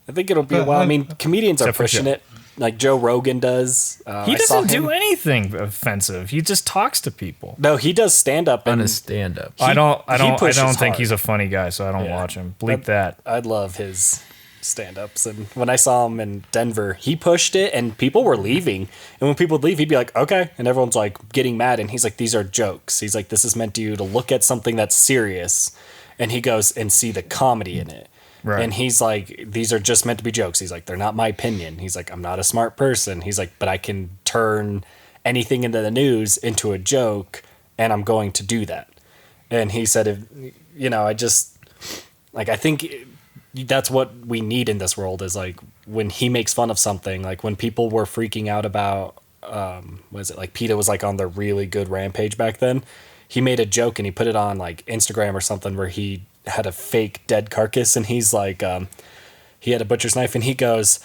I think it'll be a while. I mean, comedians are Except for pushing Joe. it. Like Joe Rogan does. He I saw doesn't do him- anything offensive. He just talks to people. No, he does stand up. On And a stand-up. I don't he pushes think hard. he's a funny guy, so I don't Yeah. watch him. Bleep that. I love his stand-ups, and when I saw him in Denver, he pushed it, and people were leaving. And when people would leave, he'd be like, "Okay," and everyone's like getting mad, and he's like, "These are jokes." He's like, "This is meant to you to look at something that's serious," and he goes and see the comedy in it. Right. And he's like, "These are just meant to be jokes." He's like, "They're not my opinion." He's like, "I'm not a smart person." He's like, "But I can turn anything into the news into a joke, and I'm going to do that." And he said, "If you know, I just like I think that's what we need in this world is like when he makes fun of something, like when people were freaking out about was it like PETA was like on the really good rampage back then. He made a joke and he put it on like Instagram or something where he had a fake dead carcass and he's like he had a butcher's knife and he goes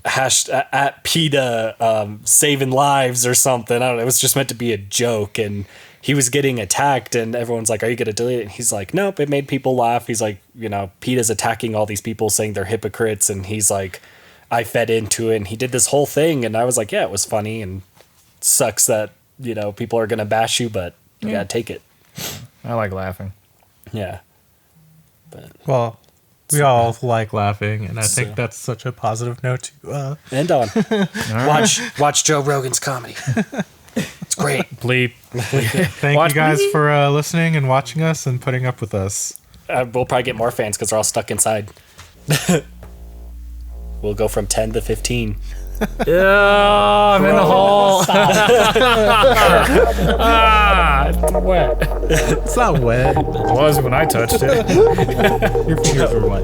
at PETA saving lives or something. I don't know. It was just meant to be a joke and he was getting attacked and everyone's like, "Are you going to delete it?" And he's like, "Nope, it made people laugh." He's like, you know, PETA's attacking all these people saying they're hypocrites. And he's like, I fed into it and he did this whole thing. And I was like, yeah, it was funny and sucks that, you know, people are going to bash you, but you got to take it. I like laughing. Yeah. But well, we all like laughing, and I think So- that's such a positive note to end on. Watch Joe Rogan's comedy. It's great. Bleep. thank Watch you guys me. for listening and watching us and putting up with us. We'll probably get more fans because they're all stuck inside. We'll go from 10 to 15. Yeah, I'm in the hole. It's wet. It's not wet. It was when I touched it. Your fingers are wet.